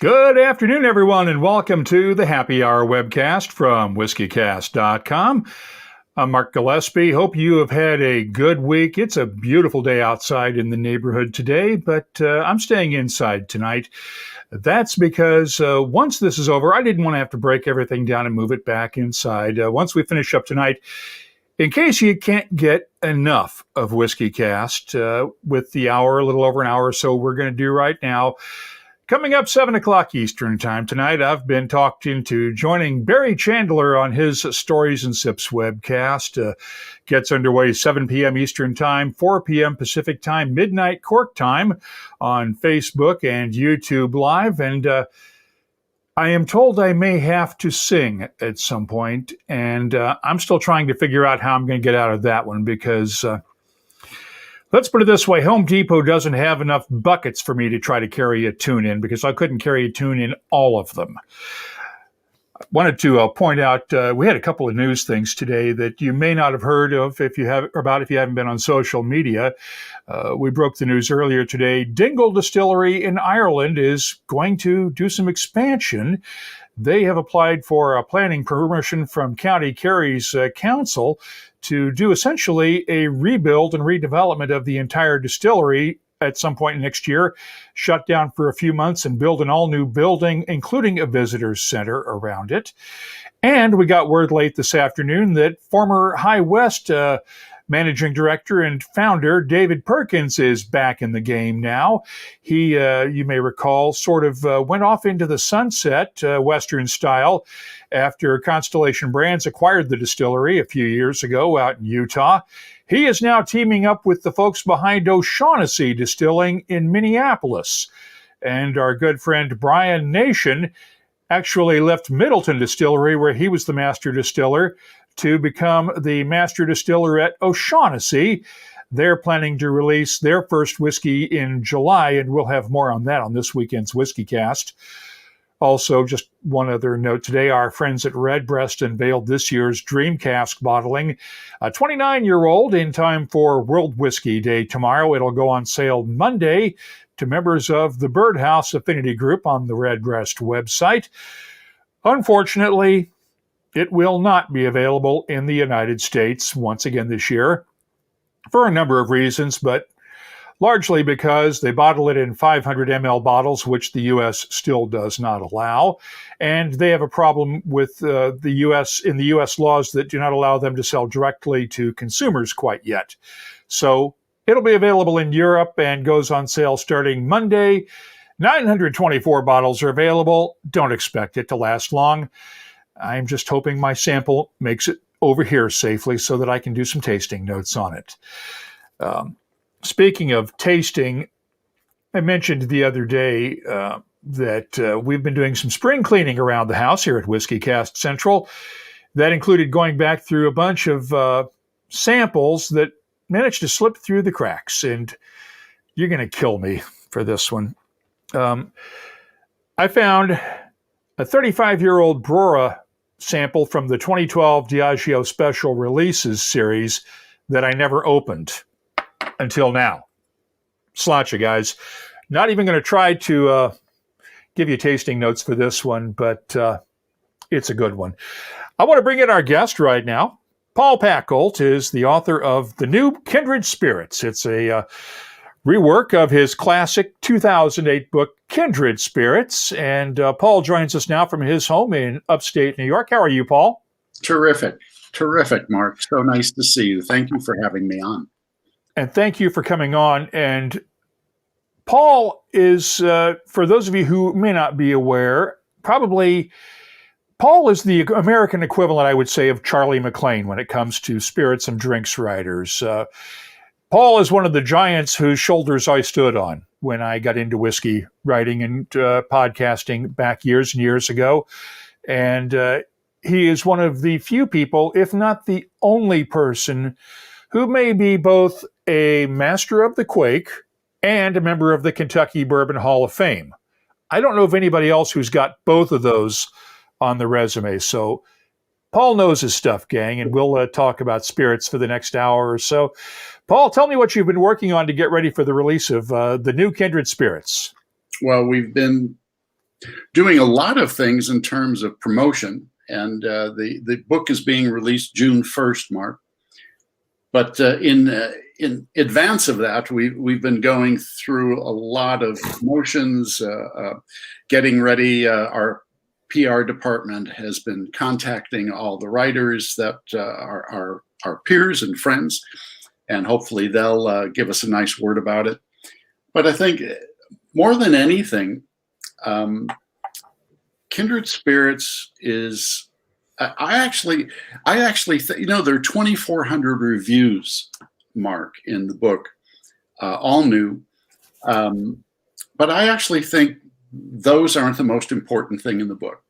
Good afternoon, everyone, and welcome to the Happy Hour webcast from WhiskyCast.com. I'm Mark Gillespie. Hope you have had a good week. It's a beautiful day outside in the neighborhood today, but I'm staying inside tonight. That's because once this is over, I didn't want to have to break everything down and move it back inside. Once we finish up tonight, in case you can't get enough of WhiskyCast with the hour, a little over an hour or so we're going to do right now, coming up 7 o'clock Eastern Time tonight, I've been talked into joining Barry Chandler on his Stories and Sips webcast. Gets underway 7 p.m. Eastern Time, 4 p.m. Pacific Time, midnight Cork Time on Facebook and YouTube Live. And I am told I may have to sing at some point, and I'm still trying to figure out how I'm going to get out of that one because... let's put it this way. Home Depot doesn't have enough buckets for me to try to carry a tune in because I couldn't carry a tune in all of them. I wanted to point out we had a couple of news things today that you may not have heard of if you haven't been on social media. We broke the news earlier today. Dingle Distillery in Ireland is going to do some expansion. They have applied for a planning permission from County Kerry's council to do essentially a rebuild and redevelopment of the entire distillery at some point next year, shut down for a few months and build an all-new building, including a visitor's center around it. And we got word late this afternoon that former High West managing director and founder David Perkins is back in the game now. He, you may recall, sort of went off into the sunset, Western style, after Constellation Brands acquired the distillery a few years ago out in Utah. He is now teaming up with the folks behind O'Shaughnessy Distilling in Minneapolis. And our good friend Brian Nation actually left Middleton Distillery, where he was the master distiller, to become the master distiller at O'Shaughnessy. They're planning to release their first whiskey in July, and we'll have more on that on this weekend's WhiskyCast. Also, just one other note today, our friends at Redbreast unveiled this year's Dream Cask bottling, a 29-year-old in time for World Whiskey Day tomorrow. It'll go on sale Monday to members of the Birdhouse Affinity Group on the Redbreast website. Unfortunately, it will not be available in the United States once again this year for a number of reasons, but largely because they bottle it in 500 ml bottles, which the U.S. still does not allow. And they have a problem with the U.S. laws that do not allow them to sell directly to consumers quite yet. So it'll be available in Europe and goes on sale starting Monday. 924 bottles are available. Don't expect it to last long. I'm just hoping my sample makes it over here safely so that I can do some tasting notes on it. Speaking of tasting, I mentioned the other day that we've been doing some spring cleaning around the house here at WhiskyCast Central. That included going back through a bunch of samples that managed to slip through the cracks, and you're going to kill me for this one. I found a 35-year-old Brora sample from the 2012 Diageo Special Releases series that I never opened until now. Sláinte, guys. Not even going to try to give you tasting notes for this one, but it's a good one. I want to bring in our guest right now. Paul Pacult is the author of the new Kindred Spirits. It's a rework of his classic 2008 book, Kindred Spirits. And Paul joins us now from his home in upstate New York. How are you, Paul? Terrific. Terrific, Mark. So nice to see you. Thank you for having me on. And thank you for coming on. And Paul is, for those of you who may not be aware, Paul is the American equivalent, I would say, of Charlie McLean when it comes to spirits and drinks writers. Paul is one of the giants whose shoulders I stood on when I got into whiskey writing and podcasting back years and years ago. And he is one of the few people, if not the only person, who may be both a master of the Quake and a member of the Kentucky Bourbon Hall of Fame. I don't know of anybody else who's got both of those on the resume. So Paul knows his stuff, gang, and we'll talk about spirits for the next hour or so. Paul, tell me what you've been working on to get ready for the release of the new Kindred Spirits. Well, we've been Doing a lot of things in terms of promotion, and the book is being released June 1st, Mark. But in advance of that, we've been going through a lot of motions, getting ready. Our PR department has been contacting all the writers that are our peers and friends, and hopefully they'll give us a nice word about it. But I think more than anything, Kindred Spirits is. I actually there are 2,400 reviews, Mark, in the book, all new. But I actually think those aren't the most important thing in the book.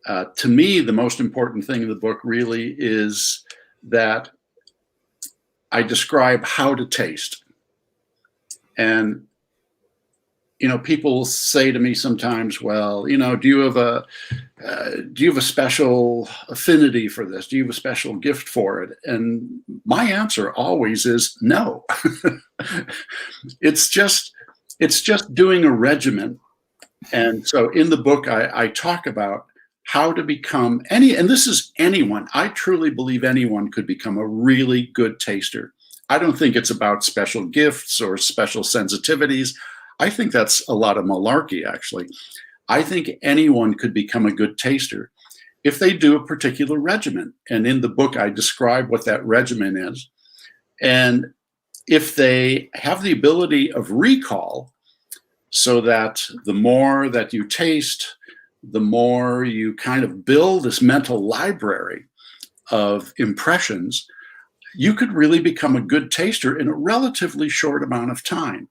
To me, the most important thing in the book really is that I describe how to taste. And people say to me sometimes, well, do you have a special affinity for this? Do you have a special gift for it? And my answer always is no. It's just doing a regimen. And so in the book, I talk about how to become and this is anyone. I truly believe anyone could become a really good taster. I don't think it's about special gifts or special sensitivities. I think that's a lot of malarkey, actually. I think anyone could become a good taster if they do a particular regimen. And in the book, I describe what that regimen is. And if they have the ability of recall, so that the more that you taste, the more you kind of build this mental library of impressions, you could really become a good taster in a relatively short amount of time.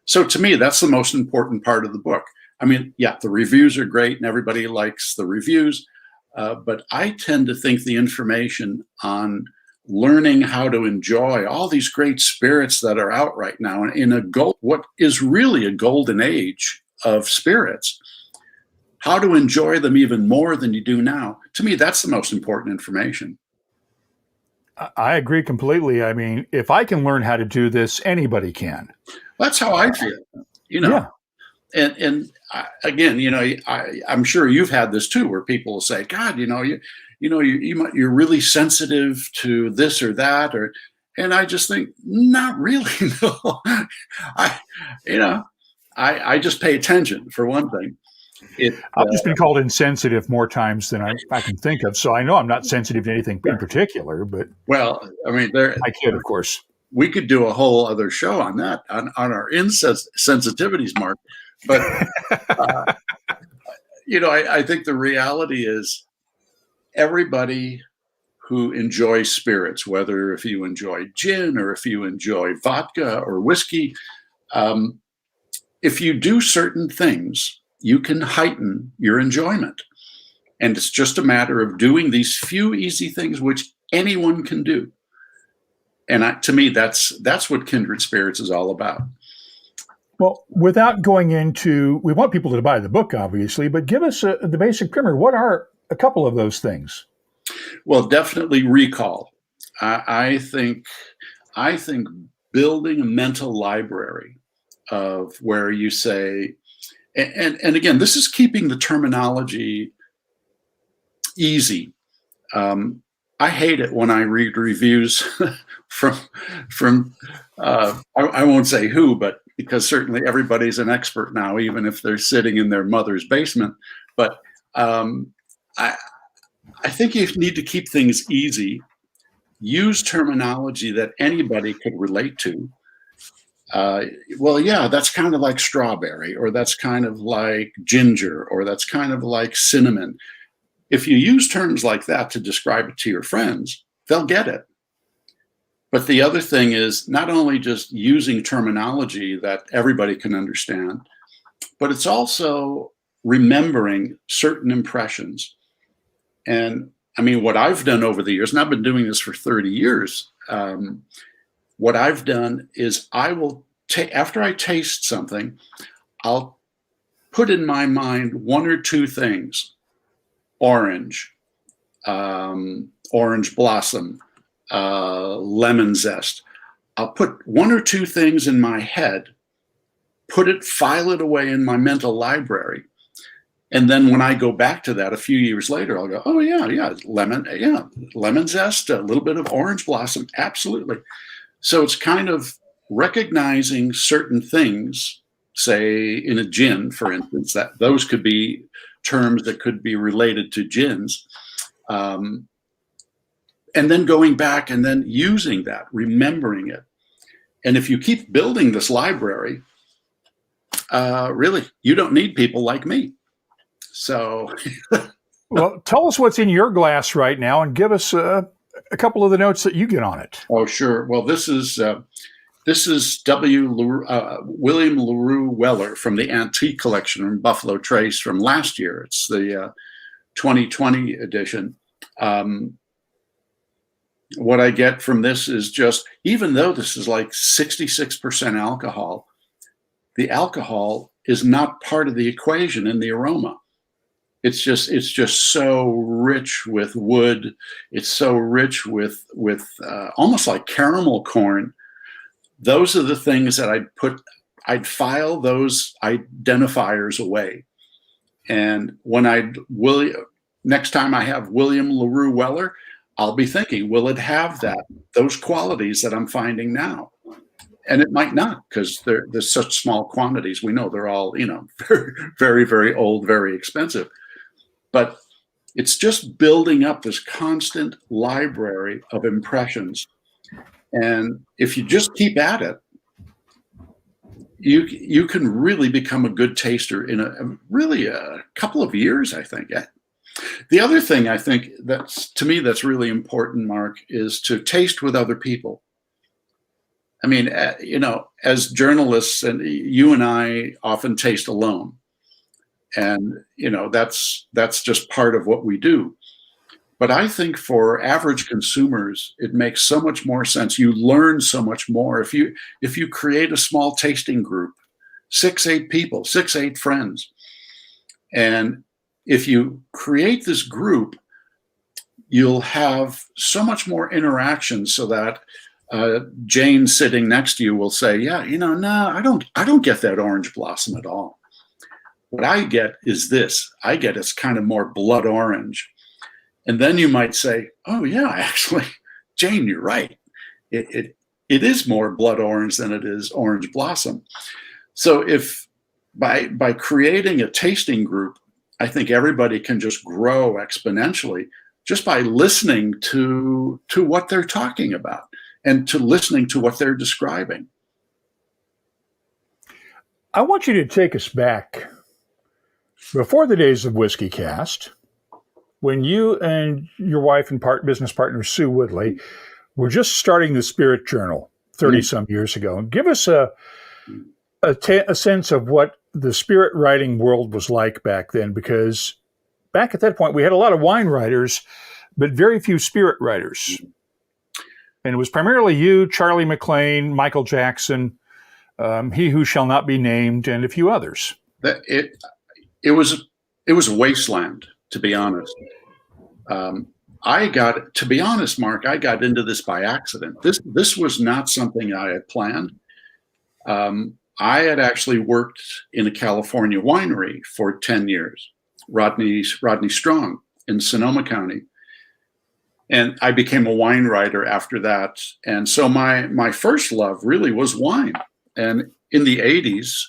So to me, that's the most important part of the book. I mean, yeah, the reviews are great and everybody likes the reviews, but I tend to think the information on learning how to enjoy all these great spirits that are out right now in what is really a golden age of spirits, how to enjoy them even more than you do now. To me, that's the most important information. I agree completely. I mean, if I can learn how to do this, anybody can. That's how I feel, Yeah. And again, I'm sure you've had this too, where people will say, "God, you're really sensitive to this or that," and I just think, not really. No, I just pay attention for one thing. I've just been called insensitive more times than I can think of, so I know I'm not sensitive to anything in particular. But I mean, I kid, of course. We could do a whole other show on that, on our insensitivities, Mark. But I think the reality is everybody who enjoys spirits, whether if you enjoy gin or if you enjoy vodka or whiskey, if you do certain things, you can heighten your enjoyment. And it's just a matter of doing these few easy things, which anyone can do. And to me, that's what Kindred Spirits is all about. Well, without going into, we want people to buy the book, obviously, but give us the basic primer. What are a couple of those things? Well, definitely recall. I think building a mental library of where you say, and again, this is keeping the terminology easy. I hate it when I read reviews from I won't say who, but because certainly everybody's an expert now, even if they're sitting in their mother's basement. But I think you need to keep things easy. Use terminology that anybody could relate to. Well, yeah, that's kind of like strawberry, or that's kind of like ginger, or that's kind of like cinnamon. If you use terms like that to describe it to your friends, they'll get it. But the other thing is not only just using terminology that everybody can understand, but it's also remembering certain impressions. And I mean, what I've done over the years, and I've been doing this for 30 years, what I've done is I will after I taste something, I'll put in my mind one or two things. Orange, orange blossom, lemon zest. I'll put one or two things in my head, file it away in my mental library, And then when I go back to that a few years later, I'll go, oh yeah, lemon zest, a little bit of orange blossom, absolutely. So it's kind of recognizing certain things, say in a gin, for instance, that those could be terms that could be related to gins. And then going back and then using that, remembering it. And if you keep building this library, really, you don't need people like me. So, well, tell us what's in your glass right now, and give us a couple of the notes that you get on it. Oh, sure. Well, this is William LaRue Weller from the Antique Collection in Buffalo Trace from last year. It's the 2020 edition. What I get from this is just, even though this is like 66% alcohol, the alcohol is not part of the equation in the aroma. It's just so rich with wood. It's so rich with almost like caramel corn. Those are the things that I'd file those identifiers away. And when next time I have William LaRue Weller, I'll be thinking, will it have those qualities that I'm finding now? And it might not, because there's such small quantities. We know they're all, very, very, very old, very expensive. But it's just building up this constant library of impressions. And if you just keep at it, you can really become a good taster in a couple of years, I think. The other thing I think that's really important, Mark, is to taste with other people. I mean, as journalists, and you and I often taste alone. And, that's just part of what we do. But I think for average consumers, it makes so much more sense. You learn so much more. If you create a small tasting group, 6-8 people, 6-8 friends, and if you create this group, you'll have so much more interaction, so that Jane sitting next to you will say, yeah, no, I don't get that orange blossom at all. What I get is this. I get it's kind of more blood orange. And then you might say, oh yeah, actually, Jane, you're right. It is more blood orange than it is orange blossom. So if by creating a tasting group, I think everybody can just grow exponentially just by listening to what they're talking about and to listening to what they're describing. I want you to take us back before the days of WhiskyCast, when you and your wife and business partner, Sue Woodley, were just starting the Spirit Journal 30-some years ago. Give us a sense of what the spirit writing world was like back then, because back at that point, we had a lot of wine writers, but very few spirit writers. And it was primarily you, Charlie MacLean, Michael Jackson, He Who Shall Not Be Named, and a few others. It was a wasteland, to be honest. To be honest, Mark, I got into this by accident. This was not something I had planned. I had actually worked in a California winery for 10 years, Rodney Strong in Sonoma County. And I became a wine writer after that. And so my first love really was wine. And in the 80s,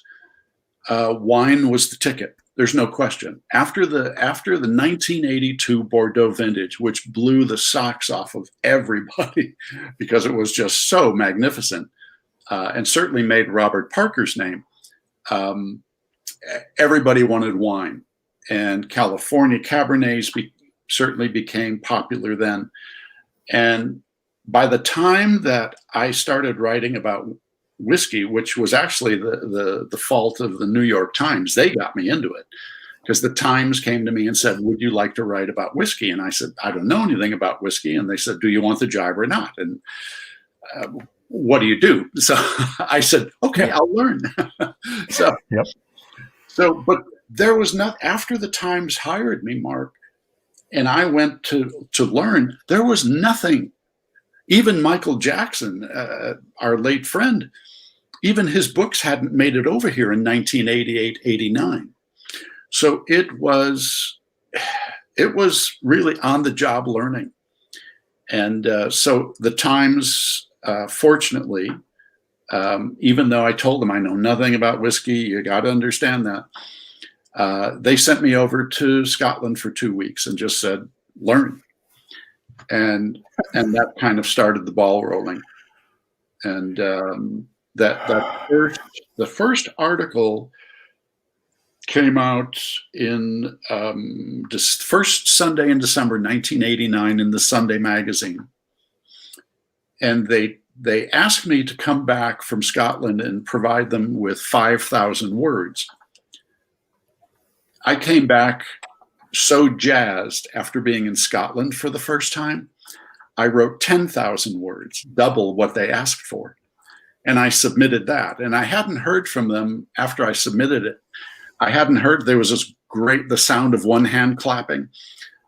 wine was the ticket. There's no question. After the 1982 Bordeaux vintage, which blew the socks off of everybody because it was just so magnificent, and certainly made Robert Parker's name, everybody wanted wine. And California Cabernets certainly became popular then. And by the time that I started writing about whiskey, which was actually the fault of the New York Times, they got me into it, because the Times came to me and said, would you like to write about whiskey? And I said, I don't know anything about whiskey. And they said, do you want the job or not? And what do you do? So I said, okay, I'll learn. But there was not, after the Times hired me, Mark, and I went to learn, there was nothing. Even Michael Jackson, our late friend, even his books hadn't made it over here in 1988, 89. So it was really on the job learning. And so the Times, fortunately, even though I told them I know nothing about whiskey, you got to understand that, they sent me over to Scotland for 2 weeks and just said, learn. And that kind of started the ball rolling. And the first article came out in first Sunday in December 1989 in the Sunday magazine. And they asked me to come back from Scotland and provide them with 5,000 words. I came back so jazzed after being in Scotland for the first time. I wrote 10,000 words, double what they asked for. And I submitted that. And I hadn't heard from them after I submitted it. I hadn't heard. There was the sound of one hand clapping,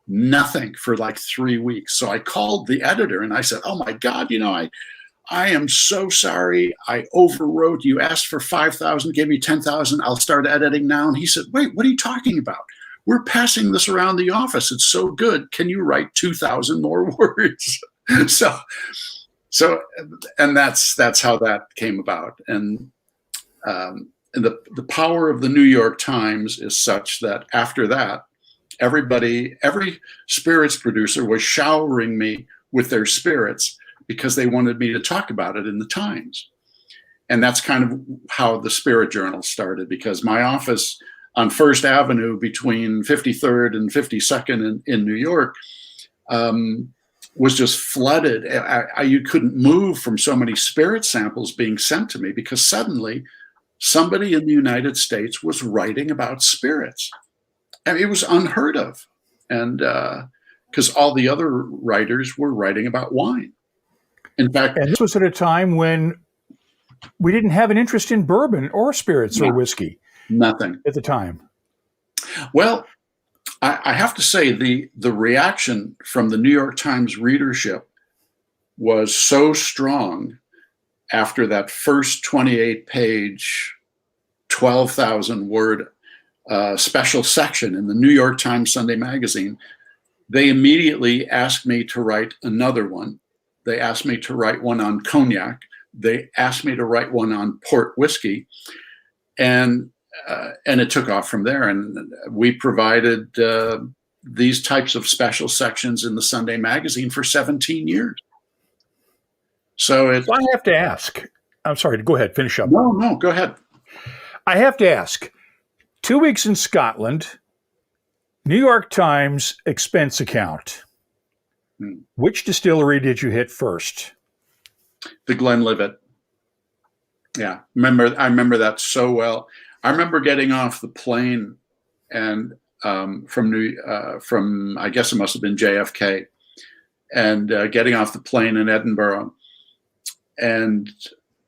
nothing for like 3 weeks. So I called the editor and I said, oh my God, I am so sorry. I overwrote. You asked for 5,000, gave me 10,000. I'll start editing now. And he said, wait, what are you talking about? We're passing this around the office. It's so good. Can you write 2,000 more words? So, and that's how that came about. And the power of the New York Times is such that after that, every spirits producer was showering me with their spirits because they wanted me to talk about it in the Times. And that's kind of how the Spirit Journal started, because my office on First Avenue between 53rd and 52nd in New York was just flooded. You couldn't move from so many spirit samples being sent to me, because suddenly somebody in the United States was writing about spirits. And it was unheard of. And because all the other writers were writing about wine. In fact, and this was at a time when we didn't have an interest in bourbon or spirits or whiskey. Nothing at the time. Well, I have to say the reaction from the New York Times readership was so strong after that first 28-page, 12,000 word special section in the New York Times Sunday magazine. They immediately asked me to write another one. They asked me to write one on cognac. They asked me to write one on port whiskey, and it took off from there. And we provided these types of special sections in the Sunday magazine for 17 years. So I have to ask. I'm sorry. Go ahead. Finish up. No, go ahead. I have to ask. 2 weeks in Scotland, New York Times expense account. Which distillery did you hit first? The Glenlivet. Yeah, I remember that so well. I remember getting off the plane and from I guess it must have been JFK, and getting off the plane in Edinburgh, and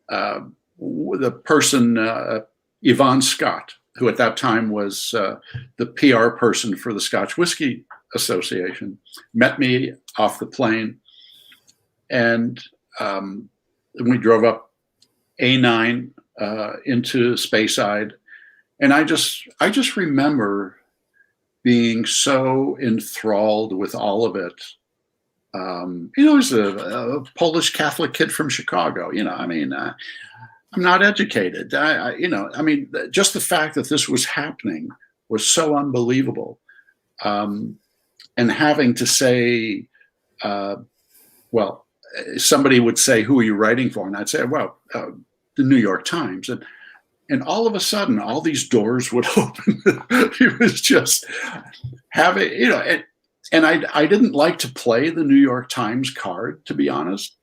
the person Yvonne Scott, who at that time was the PR person for the Scotch Whisky Association, met me off the plane, and we drove up A9 into Speyside, and I just remember being so enthralled with all of it. I was a Polish Catholic kid from Chicago. I'm not educated. Just the fact that this was happening was so unbelievable. And having to say, somebody would say, "Who are you writing for?" And I'd say, "Well, the New York Times." And all of a sudden, all these doors would open. It was just having, and I didn't like to play the New York Times card, to be honest,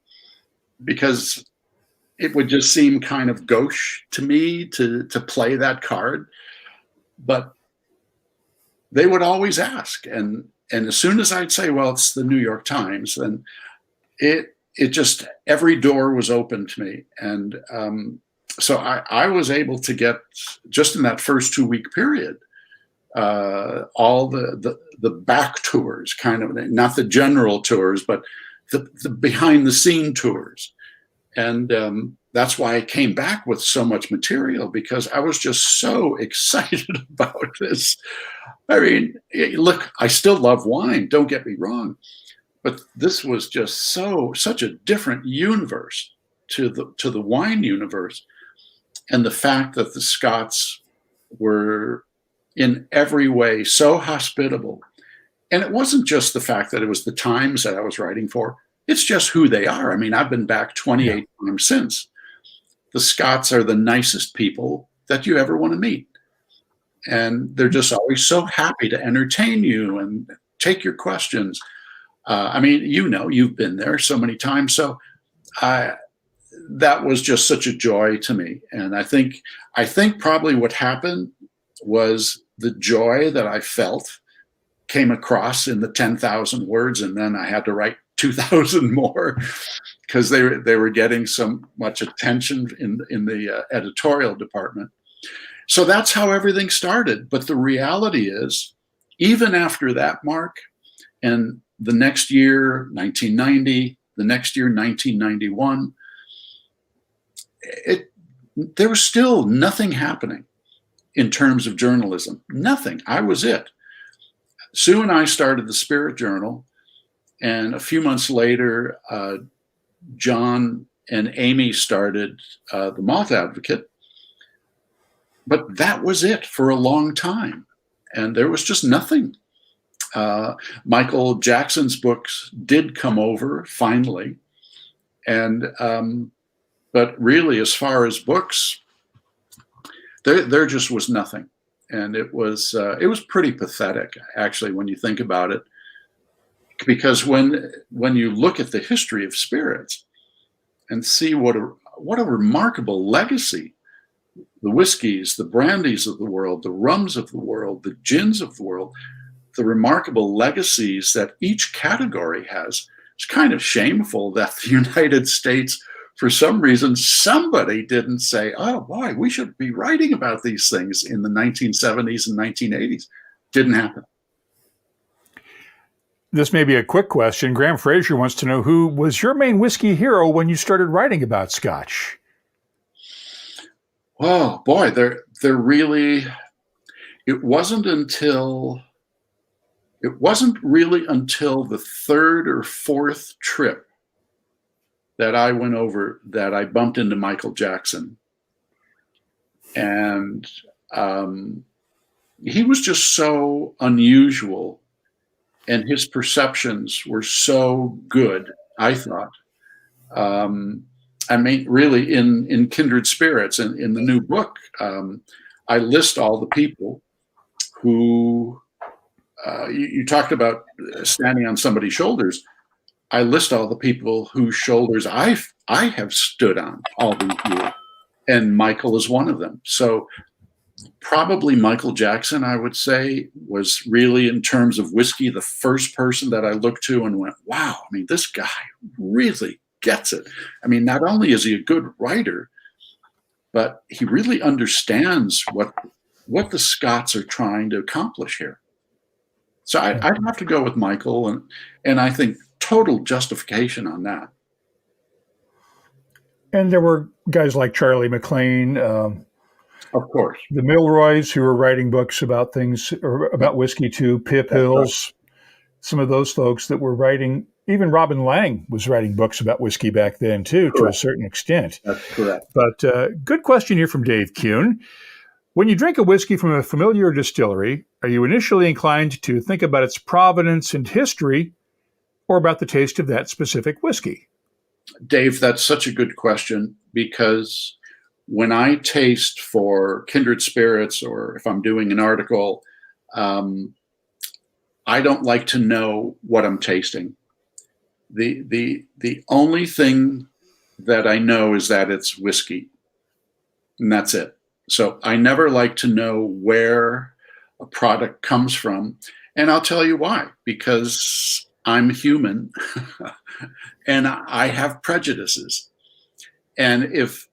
because it would just seem kind of gauche to me to play that card. But they would always ask, and as soon as I'd say, "Well, it's the New York Times," then it just, every door was open to me. And so I was able to get, just in that first 2 week period, all the back tours, kind of, not the general tours, but the behind the scene tours. And that's why I came back with so much material, because I was just so excited about this. I mean, look, I still love wine, don't get me wrong, but this was just such a different universe to the wine universe. And the fact that the Scots were in every way so hospitable. And it wasn't just the fact that it was the times that I was writing for, it's just who they are. I mean, I've been back 28 times since. The Scots are the nicest people that you ever want to meet. And they're just always so happy to entertain you and take your questions. I mean, you've been there so many times. So that was just such a joy to me. And I think probably what happened was the joy that I felt came across in the 10,000 words, and then I had to write 2,000 more because they were getting so much attention in the editorial department. So that's how everything started. But the reality is, even after that, Mark, and the next year, 1990, the next year, 1991, there was still nothing happening in terms of journalism. Nothing. I was it. Sue and I started the Spirit Journal, and a few months later, John and Amy started the Malt Advocate. But that was it for a long time, and there was just nothing. Michael Jackson's books did come over finally, and but really, as far as books, there just was nothing. And it was pretty pathetic, actually, when you think about it, because when you look at the history of spirits and see what a remarkable legacy the whiskeys, the brandies of the world, the rums of the world, the gins of the world, the remarkable legacies that each category has, it's kind of shameful that the United States, for some reason, somebody didn't say, oh boy, we should be writing about these things in the 1970s and 1980s. Didn't happen. This may be a quick question. Graham Fraser wants to know, who was your main whiskey hero when you started writing about Scotch? Oh boy, they're really, it wasn't really until the third or fourth trip that I went over that I bumped into Michael Jackson. And he was just so unusual, and his perceptions were so good, I thought. I mean, really, in Kindred Spirits, and in the new book, I list all the people who, you talked about standing on somebody's shoulders. I list all the people whose shoulders I have stood on all these years, and Michael is one of them. So probably Michael Jackson, I would say, was really, in terms of whiskey, the first person that I looked to and went, wow, I mean, this guy really gets it. I mean, not only is he a good writer, but he really understands what the Scots are trying to accomplish here. So I'd have to go with Michael, and I think total justification on that. And there were guys like Charlie MacLean, of course, the Milroys, who were writing books about things, or about whiskey too, Pip Hills, some of those folks that were writing. Even Robin Lang was writing books about whiskey back then too, correct, to a certain extent. That's correct. But good question here from Dave Kuhn. When you drink a whiskey from a familiar distillery, are you initially inclined to think about its provenance and history, or about the taste of that specific whiskey? Dave, that's such a good question, because when I taste for Kindred Spirits, or if I'm doing an article, I don't like to know what I'm tasting. The only thing that I know is that it's whiskey, and that's it. So I never like to know where a product comes from. And I'll tell you why, because I'm human and I have prejudices. And if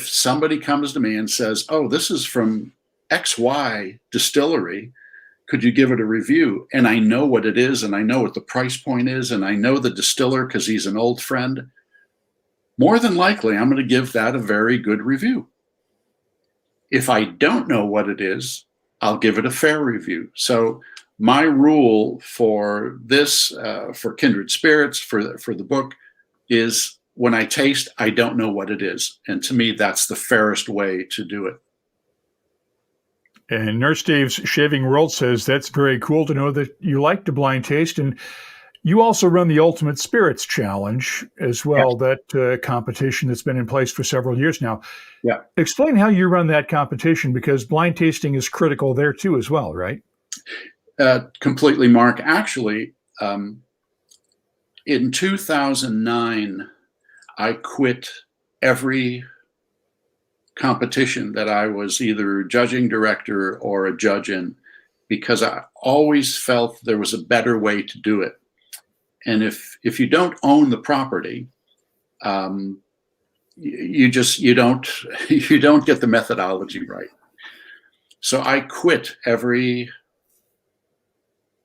somebody comes to me and says, oh, this is from XY distillery, could you give it a review? And I know what it is, and I know what the price point is, and I know the distiller because he's an old friend, more than likely I'm going to give that a very good review. If I don't know what it is, I'll give it a fair review. So my rule for this, for Kindred Spirits, for the book, is when I taste, I don't know what it is. And to me, that's the fairest way to do it. And Nurse Dave's Shaving World says that's very cool to know that you like to blind taste. And you also run the Ultimate Spirits Challenge as well, yes. That competition that's been in place for several years now. Yeah. Explain how you run that competition, because blind tasting is critical there too as well, right? Completely, Mark. Actually, in 2009, I quit every competition that I was either judging director or a judge in, because I always felt there was a better way to do it. And if you don't own the property, you don't get the methodology right. So I quit every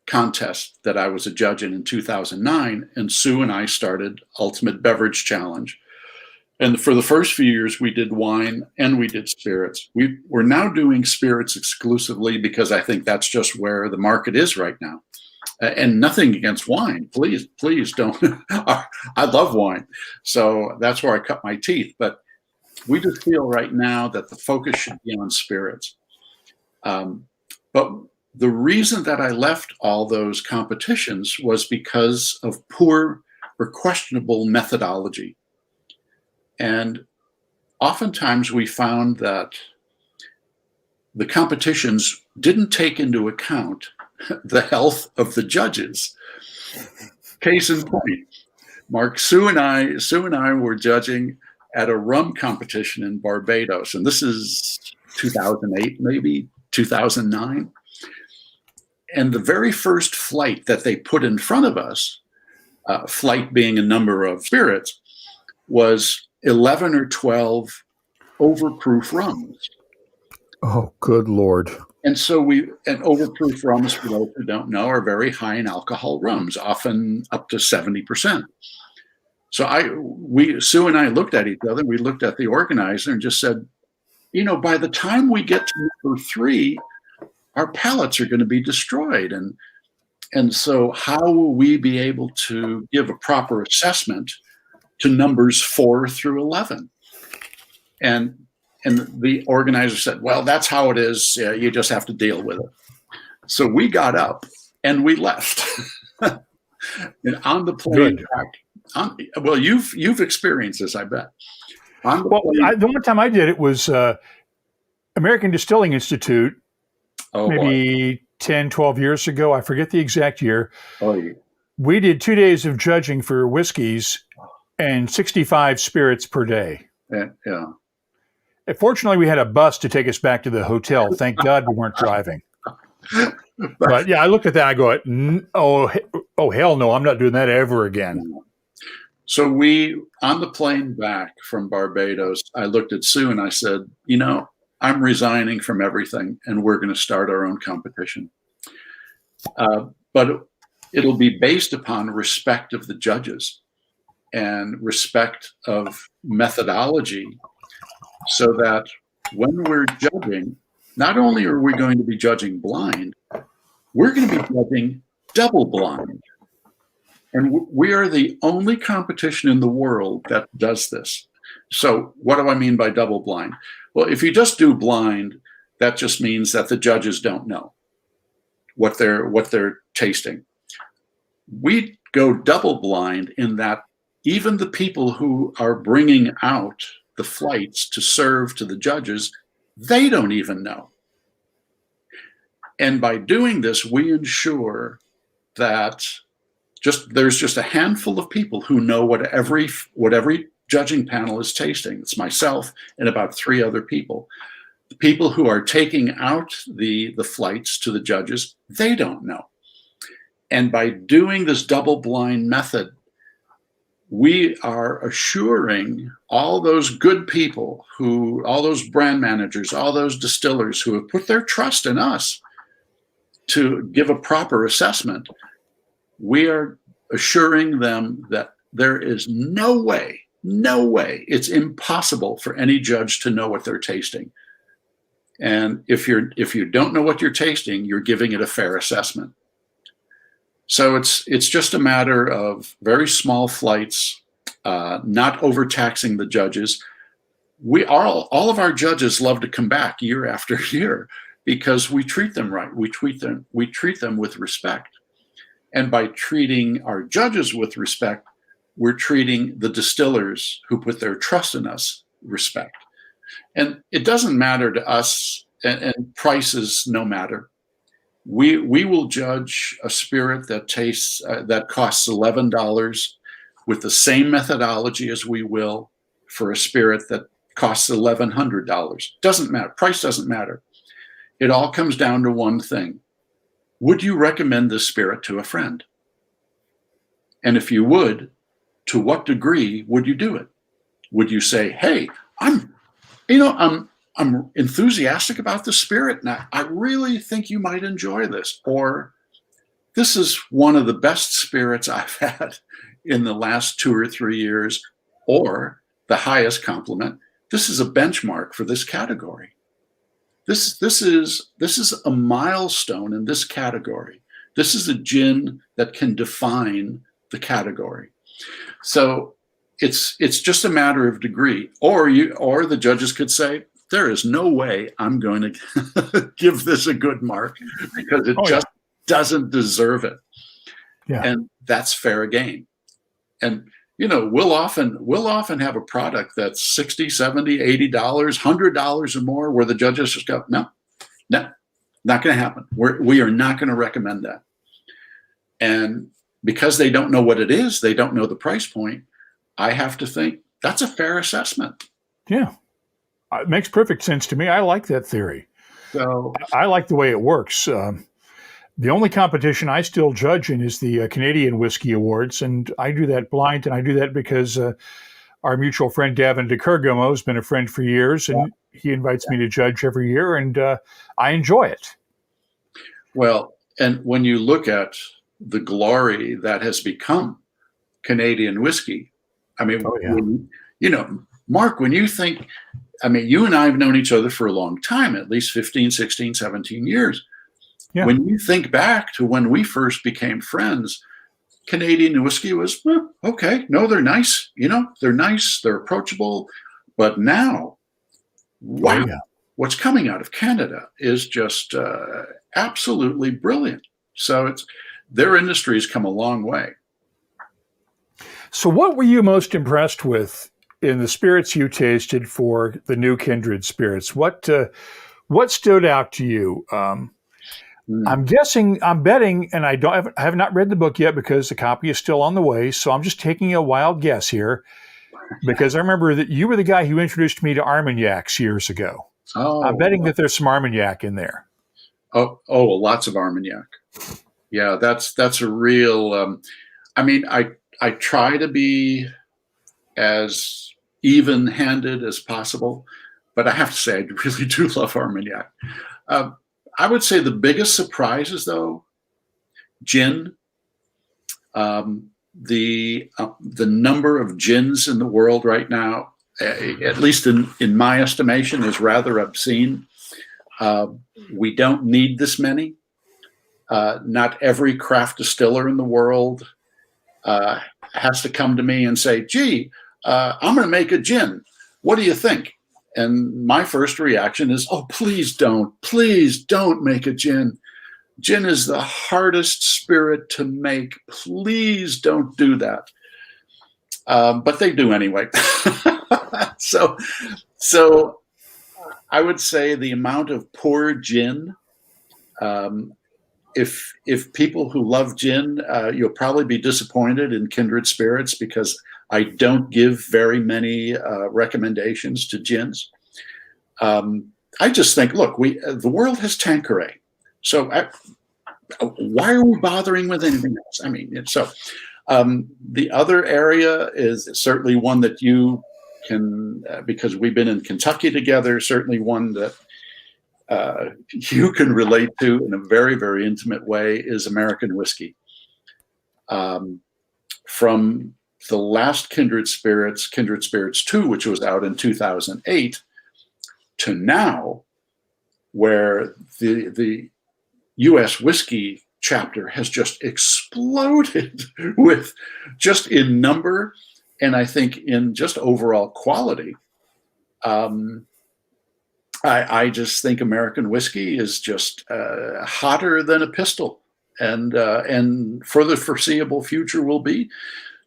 contest that I was a judge in 2009, and Sue and I started Ultimate Beverage Challenge. And for the first few years, we did wine and we did spirits. We're now doing spirits exclusively because I think that's just where the market is right now. And nothing against wine. Please don't. I love wine. So that's where I cut my teeth. But we just feel right now that the focus should be on spirits. But the reason that I left all those competitions was because of poor or questionable methodology. And oftentimes we found that the competitions didn't take into account the health of the judges. Case in point, Mark, Sue and I were judging at a rum competition in Barbados, and this is 2008, maybe 2009. And the very first flight that they put in front of us, flight being a number of spirits, was 11 or 12 overproof rums. Oh, good Lord. And so overproof rums, for those who don't know, are very high in alcohol rums, often up to 70%. So Sue and I looked at each other, we looked at the organizer and just said, by the time we get to number 3, our palates are going to be destroyed. And so how will we be able to give a proper assessment to numbers 4 through 11? And the organizer said, well, that's how it is. You just have to deal with it. So we got up and we left. And on the plane back, well, you've experienced this, I bet. The one time I did it was American Distilling Institute, maybe 10, 12 years ago. I forget the exact year. Oh, yeah. We did 2 days of judging for whiskeys and 65 spirits per day. Yeah. Fortunately, we had a bus to take us back to the hotel. Thank God we weren't driving. But yeah, I looked at that. I go, oh, hell no, I'm not doing that ever again. So on the plane back from Barbados, I looked at Sue and I said, I'm resigning from everything and we're going to start our own competition. But it'll be based upon respect of the judges and respect of methodology, so that when we're judging, not only are we going to be judging blind, we're going to be judging double blind. And we are the only competition in the world that does this. So what do I mean by double blind? Well, if you just do blind, that just means that the judges don't know what they're tasting. We go double blind in that even the people who are bringing out the flights to serve to the judges, they don't even know. And by doing this, we ensure that there's just a handful of people who know what every judging panel is tasting. It's myself and about 3 other people. The people who are taking out the flights to the judges, they don't know. And by doing this double blind method, we are assuring all those good people all those brand managers, all those distillers who have put their trust in us to give a proper assessment, we are assuring them that there is no way No way. It's impossible for any judge to know what they're tasting. And if you don't know what you're tasting, you're giving it a fair assessment. So it's just a matter of very small flights, not overtaxing the judges. All of our judges love to come back year after year because we treat them right. We treat them with respect. And by treating our judges with respect, we're treating the distillers who put their trust in us respect. And it doesn't matter to us, and price is no matter. We will judge a spirit that that costs $11 with the same methodology as we will for a spirit that costs $1,100. Doesn't matter. Price doesn't matter. It all comes down to one thing. Would you recommend this spirit to a friend? And if you would, to what degree would you do it? Would you say, hey, I'm enthusiastic about the spirit, and I really think you might enjoy this. Or this is one of the best spirits I've had in the last 2 or 3 years. Or the highest compliment, this is a benchmark for this category. This is a milestone in this category. This is a gin that can define the category. So it's just a matter of degree. Or the judges could say, there is no way I'm going to give this a good mark because it just doesn't deserve it. Yeah. And that's fair game. And we'll often have a product that's $60, $70, $80, $100 or more where the judges just go, no, not going to happen. We are not going to recommend that. And because they don't know what it is, they don't know the price point, I have to think that's a fair assessment. Yeah. It makes perfect sense to me. I like that theory. So I like the way it works. The only competition I still judge in is the Canadian Whiskey Awards, and I do that blind, and I do that because our mutual friend Davin DeCurgomo has been a friend for years, and he invites me to judge every year, and I enjoy it. Well, and when you look at the glory that has become Canadian whiskey, I mean, Mark, when you think, I mean, you and I have known each other for a long time, at least 15, 16, 17 years. Yeah. When you think back to when we first became friends, Canadian whiskey was, okay, no, they're nice. They're nice, they're approachable. But now, wow, what's coming out of Canada is just absolutely brilliant. So their industry has come a long way. So what were you most impressed with in the spirits you tasted for the new Kindred Spirits? What stood out to you? I'm betting, and I have not read the book yet because the copy is still on the way. So I'm just taking a wild guess here because I remember that you were the guy who introduced me to Armagnacs years ago. Oh, I'm betting that there's some Armagnac in there. Oh, lots of Armagnac. Yeah, that's a real. I try to be as even-handed as possible, but I have to say I really do love Armagnac. I would say the biggest surprises, though, gin. The number of gins in the world right now, at least in my estimation, is rather obscene. We don't need this many. Not every craft distiller in the world has to come to me and say, gee, I'm going to make a gin. What do you think? And my first reaction is, oh, please don't make a gin. Gin is the hardest spirit to make. Please don't do that. But they do anyway. So I would say the amount of poor gin, if people who love gin, you'll probably be disappointed in Kindred Spirits because I don't give very many recommendations to gins. I just think, look, the world has Tanqueray, so why are we bothering with anything else? I mean, the other area is certainly one that you can, because we've been in Kentucky together, certainly one that you can relate to in a very, very intimate way is American whiskey. From the last Kindred Spirits 2, which was out in 2008, to now, where the U.S. whiskey chapter has just exploded with just in number, and I think in just overall quality. I just think American whiskey is just hotter than a pistol, and for the foreseeable future will be.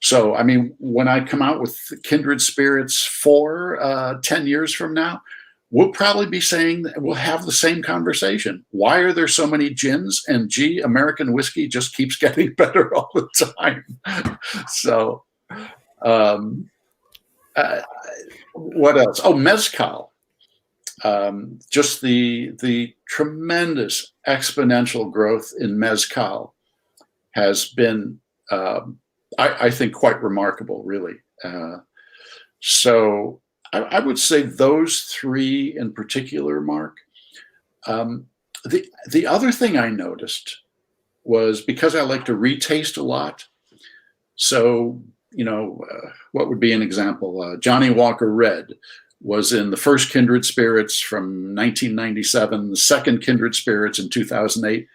So, I mean, when I come out with Kindred Spirits 4 10 years from now, we'll probably be saying that we'll have the same conversation. Why are there so many gins? And gee, American whiskey just keeps getting better all the time. So, what else? Oh, Mezcal. Just the tremendous exponential growth in Mezcal has been, I think, quite remarkable, really. So I would say those 3 in particular, Mark. The other thing I noticed was, because I like to retaste a lot. So, what would be an example? Johnny Walker Red was in the first Kindred Spirits from 1997, the second Kindred Spirits in 2008.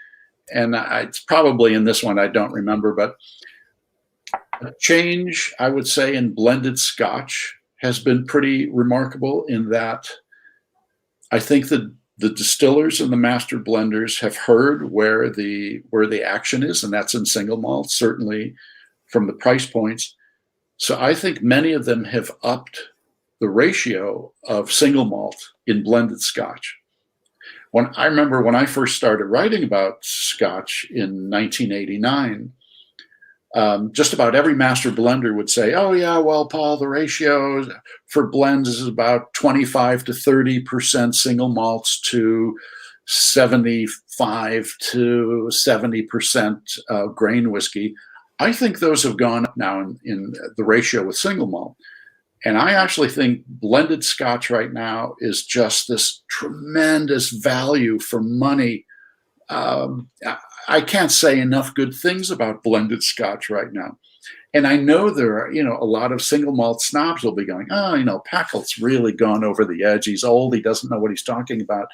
And it's probably in this one, I don't remember, but a change, I would say, in blended Scotch has been pretty remarkable, in that I think the distillers and the master blenders have heard where the action is, and that's in single malt, certainly from the price points. So I think many of them have upped the ratio of single malt in blended Scotch. I remember when I first started writing about Scotch in 1989, just about every master blender would say, "Oh yeah, well, Paul, the ratio for blends is about 25 to 30% single malts to 75 to 70% grain whiskey." I think those have gone up now in the ratio with single malt. And I actually think blended Scotch right now is just this tremendous value for money. I can't say enough good things about blended Scotch right now. And I know there are, a lot of single malt snobs will be going, "Oh, Pacult's really gone over the edge. He's old. He doesn't know what he's talking about."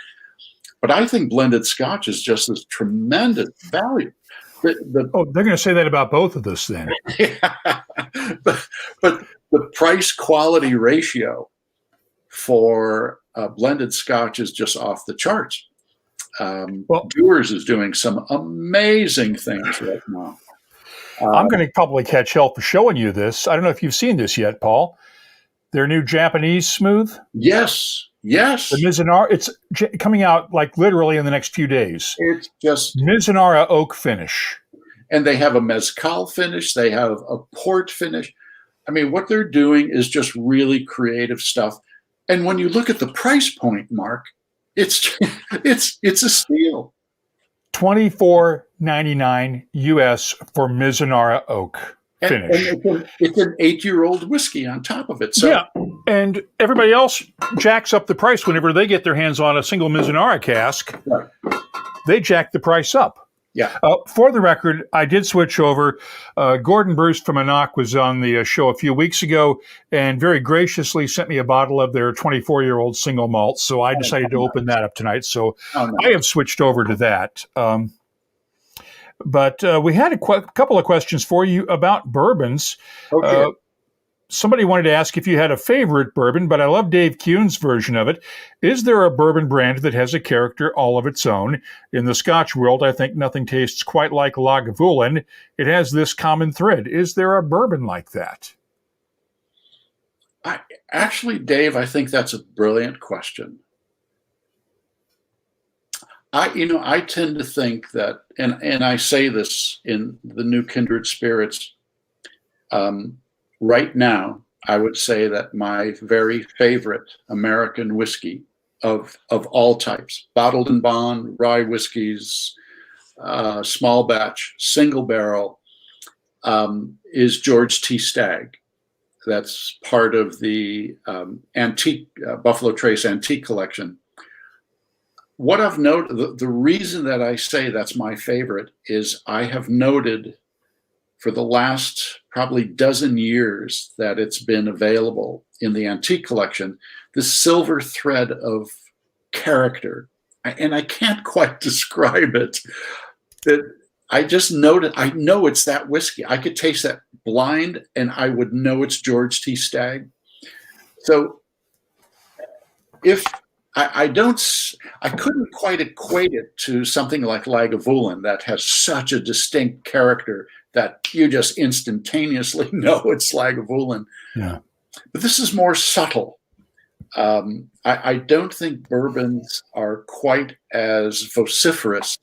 But I think blended Scotch is just this tremendous value. They're going to say that about both of us then. Yeah. But the price-quality ratio for blended Scotch is just off the charts. Dewar's is doing some amazing things right now. I'm going to probably catch hell for showing you this. I don't know if you've seen this yet, Paul. Their new Japanese smooth. Yes. The Mizunara. It's coming out like literally in the next few days. It's just Mizunara oak finish. And they have a Mezcal finish. They have a port finish. I mean, what they're doing is just really creative stuff. And when you look at the price point, Mark, it's a steal. $24.99 US for Mizunara oak finish. And it's an 8-year-old whiskey on top of it. So yeah, and everybody else jacks up the price whenever they get their hands on a single Mizunara cask. Right. They jack the price up. Yeah. For the record, I did switch over. Gordon Bruce from Enoch was on the show a few weeks ago and very graciously sent me a bottle of their 24-year-old single malt. So I decided to open that up tonight. So I have switched over to that. But we had a couple of questions for you about bourbons. Okay. Somebody wanted to ask if you had a favorite bourbon, but I love Dave Kuhn's version of it. Is there a bourbon brand that has a character all of its own? In the Scotch world, I think nothing tastes quite like Lagavulin. It has this common thread. Is there a bourbon like that? Actually, Dave, I think that's a brilliant question. I tend to think that, and I say this in the new Kindred Spirits, right now, I would say that my very favorite American whiskey of all types, bottled and bond, rye whiskeys, small batch, single barrel, is George T. Stagg. That's part of the antique Buffalo Trace antique collection. What I've noted, the reason that I say that's my favorite is I have noted for the last probably dozen years that it's been available in the antique collection, this silver thread of character. And I can't quite describe it. That I just I know it's that whiskey. I could taste that blind and I would know it's George T. Stagg. So if I couldn't quite equate it to something like Lagavulin that has such a distinct character that you just instantaneously know it's Lagavulin. Yeah. But this is more subtle. I don't think bourbons are quite as vociferous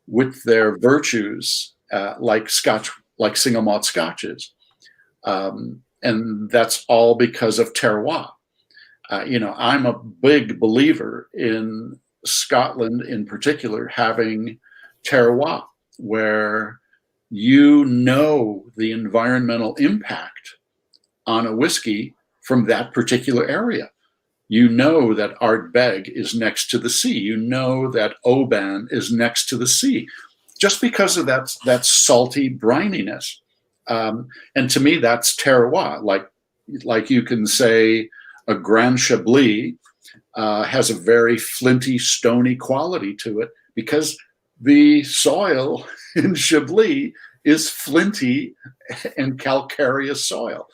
with their virtues like single malt scotches. And that's all because of terroir. I'm a big believer in Scotland in particular having terroir, where the environmental impact on a whiskey from that particular area. You know that Ardbeg is next to the sea. You know that Oban is next to the sea, just because of that salty brininess. And to me, that's terroir. Like you can say a Grand Chablis has a very flinty, stony quality to it because the soil in Chablis is flinty and calcareous soil.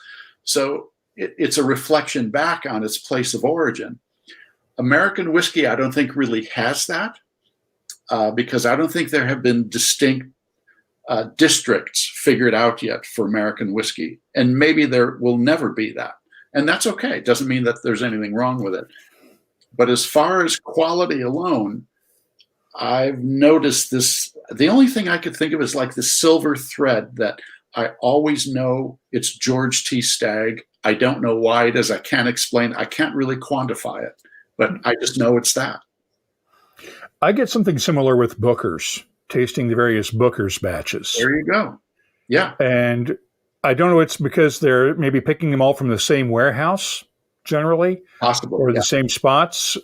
So it's a reflection back on its place of origin. American whiskey, I don't think really has that because I don't think there have been distinct districts figured out yet for American whiskey. And maybe there will never be that. And that's okay. It doesn't mean that there's anything wrong with it. But as far as quality alone, I've noticed this. The only thing I could think of is like the silver thread that I always know it's George T. Stagg. I don't know why it is. I can't explain. I can't really quantify it, but I just know it's that. I get something similar with Booker's, tasting the various Booker's batches. There you go. Yeah. And I don't know, it's because they're maybe picking them all from the same warehouse generally. Possible. Or the same spots.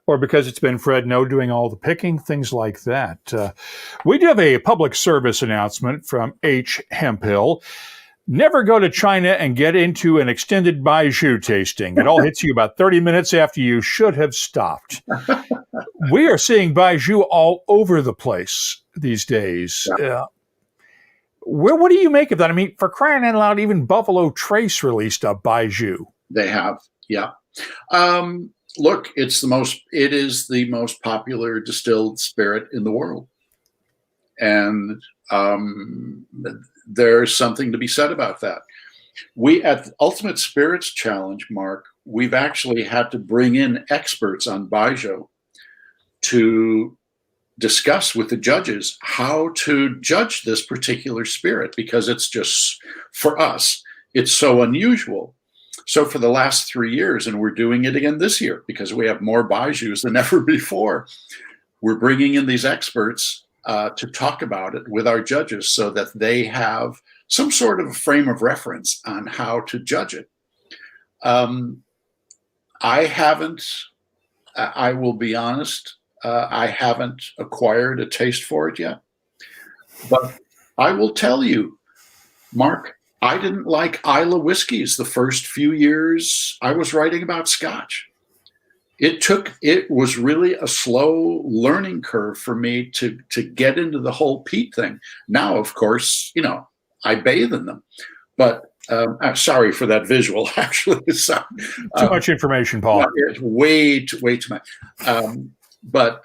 Or because it's been Fred No doing all the picking, things like that. We do have a public service announcement from H. Hemphill. Never go to China and get into an extended Baijiu tasting. It all hits you about 30 minutes after you should have stopped. We are seeing Baijiu all over the place these days. Yeah. What do you make of that? I mean, for crying out loud, even Buffalo Trace released a Baijiu. They have, yeah. Look, it is the most popular distilled spirit in the world. And there's something to be said about that. We, at the Ultimate Spirits Challenge, Mark, we've actually had to bring in experts on Baijiu to discuss with the judges how to judge this particular spirit, because it's just, for us, it's so unusual. So for the last 3 years, and we're doing it again this year because we have more Baijius than ever before, we're bringing in these experts to talk about it with our judges so that they have some sort of frame of reference on how to judge it. I will be honest, I haven't acquired a taste for it yet. But I will tell you, Mark, I didn't like Islay whiskeys the first few years I was writing about Scotch. It was really a slow learning curve for me to get into the whole peat thing. Now, of course, I bathe in them. But I'm sorry for that visual, actually. So, too much information, Paul. It's way too much. But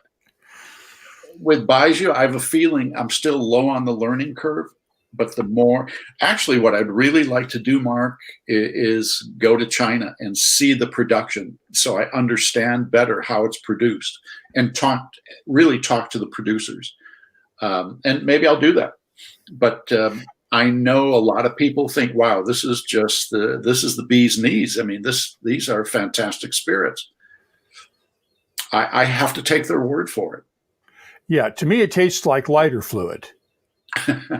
with Baijiu, I have a feeling I'm still low on the learning curve. But what I'd really like to do, Mark, is go to China and see the production so I understand better how it's produced and really talk to the producers. And maybe I'll do that. But I know a lot of people think, wow, this is the bee's knees. I mean, these are fantastic spirits. I have to take their word for it. Yeah, to me, it tastes like lighter fluid.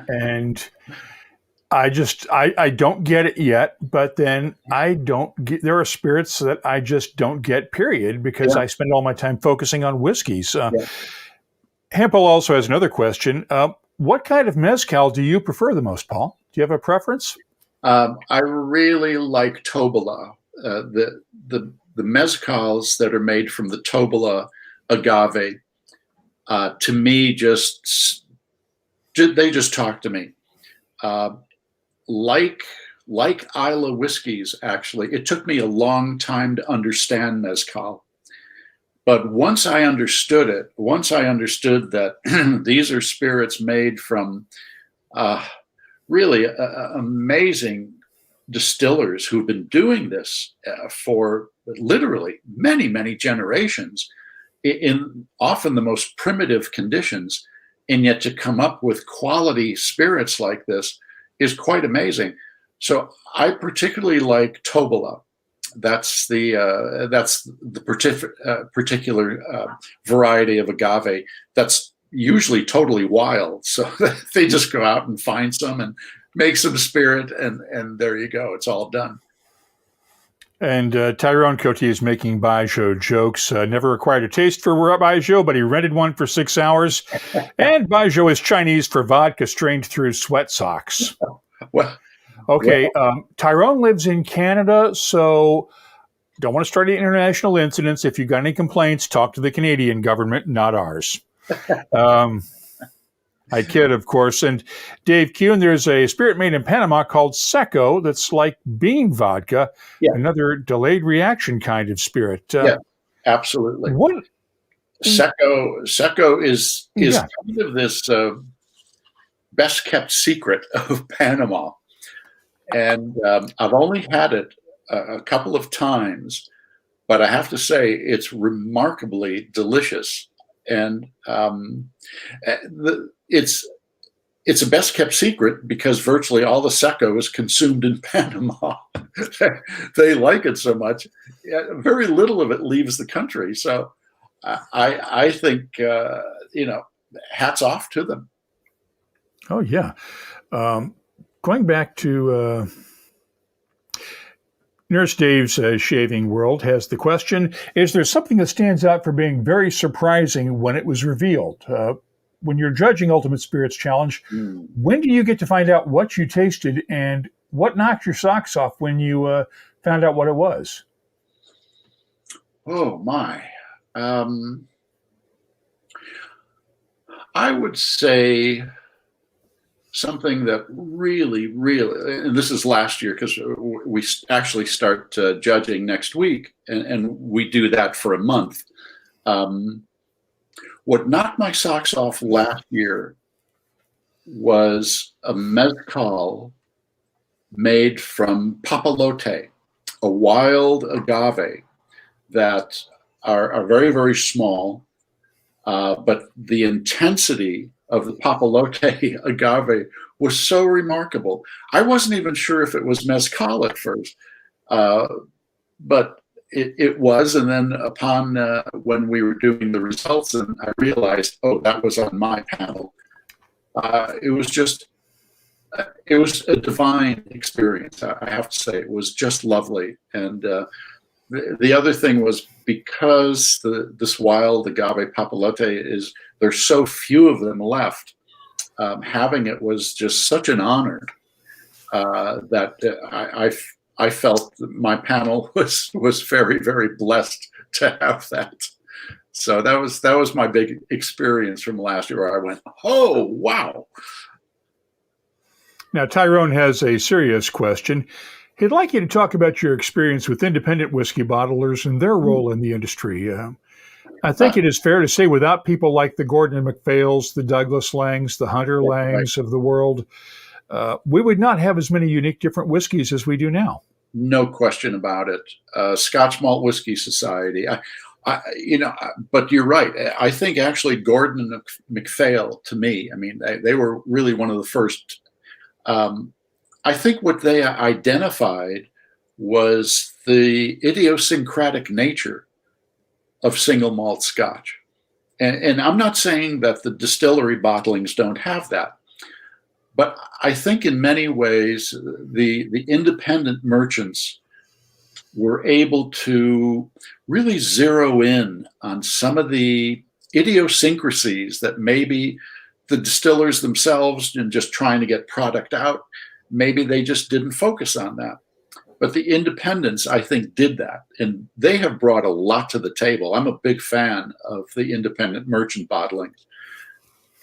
And I don't get it yet, but then there are spirits that I just don't get, period, because I spend all my time focusing on whiskeys. Hempel also has another question. What kind of mezcal do you prefer the most, Paul? Do you have a preference? I really like Tobola. The mezcals that are made from the Tobola agave, to me, they just talk to me. Like Isla whiskeys, actually, it took me a long time to understand mezcal. But once I understood that these are spirits made from really amazing distillers who've been doing this for literally many, many generations in often the most primitive conditions, and yet to come up with quality spirits like this is quite amazing. So I particularly like Tobola. That's the particular variety of agave that's usually totally wild. So they just go out and find some and make some spirit, and there you go. It's all done. And Tyrone Cote is making Baijiu jokes. Never acquired a taste for Baijiu, but he rented one for 6 hours. And Baijiu is Chinese for vodka strained through sweat socks. Well, okay, Tyrone lives in Canada, so don't want to start any international incidents. If you've got any complaints, talk to the Canadian government, not ours. I kid, of course. And Dave Kuhn, there's a spirit made in Panama called Secco that's like bean vodka, another delayed reaction kind of spirit. Yeah, absolutely. What Secco is kind of this best kept secret of Panama, and I've only had it a couple of times, but I have to say it's remarkably delicious. And it's a best kept secret because virtually all the Secco is consumed in Panama. They like it so much, very little of it leaves the country. So I think hats off to them. Oh yeah, going back to. Nurse Dave's Shaving World has the question, is there something that stands out for being very surprising when it was revealed? When you're judging Ultimate Spirits Challenge, when do you get to find out what you tasted and what knocked your socks off when you found out what it was? Oh, my. I would say something that really, and this is last year because we actually start judging next week, and we do that for a month. What knocked my socks off last year was a mezcal made from papalote, a wild agave that are very, very small, but the intensity of the papalote agave was so remarkable. I wasn't even sure if it was mezcal at first, but it was. And then upon when we were doing the results, and I realized, oh, that was on my panel. It was a divine experience. I have to say, it was just lovely. And the other thing was because this wild agave papalote there's so few of them left. Having it was just such an honor that I felt that my panel was very, very blessed to have that. So that was my big experience from last year, where I went, oh wow. Now Tyrone has a serious question. He'd like you to talk about your experience with independent whiskey bottlers and their role in the industry. I think it is fair to say without people like the Gordon and MacPhails, the Douglas Langs, the Hunter Langs of the world, we would not have as many unique different whiskeys as we do now. No question about it. Scotch Malt Whiskey Society. But you're right. I think actually Gordon and MacPhail, to me, I mean, they were really one of the first. I think what they identified was the idiosyncratic nature of single malt Scotch. And I'm not saying that the distillery bottlings don't have that, but I think in many ways the independent merchants were able to really zero in on some of the idiosyncrasies that maybe the distillers themselves and just trying to get product out, maybe they just didn't focus on that. But the independents, I think, did that. And they have brought a lot to the table. I'm a big fan of the independent merchant bottling.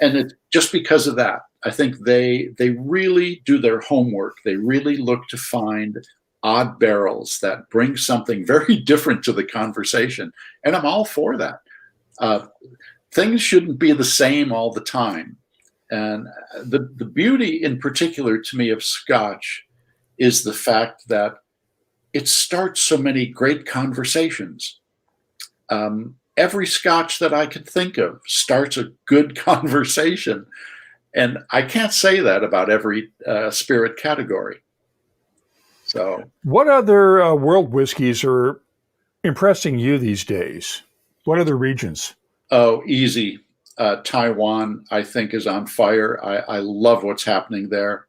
And it's just because of that. I think they really do their homework. They really look to find odd barrels that bring something very different to the conversation. And I'm all for that. Things shouldn't be the same all the time. And the beauty in particular to me of Scotch is the fact that it starts so many great conversations. Every Scotch that I could think of starts a good conversation. And I can't say that about every spirit category. So, what other world whiskeys are impressing you these days? What other regions? Oh, easy. Taiwan, I think, is on fire. I love what's happening there.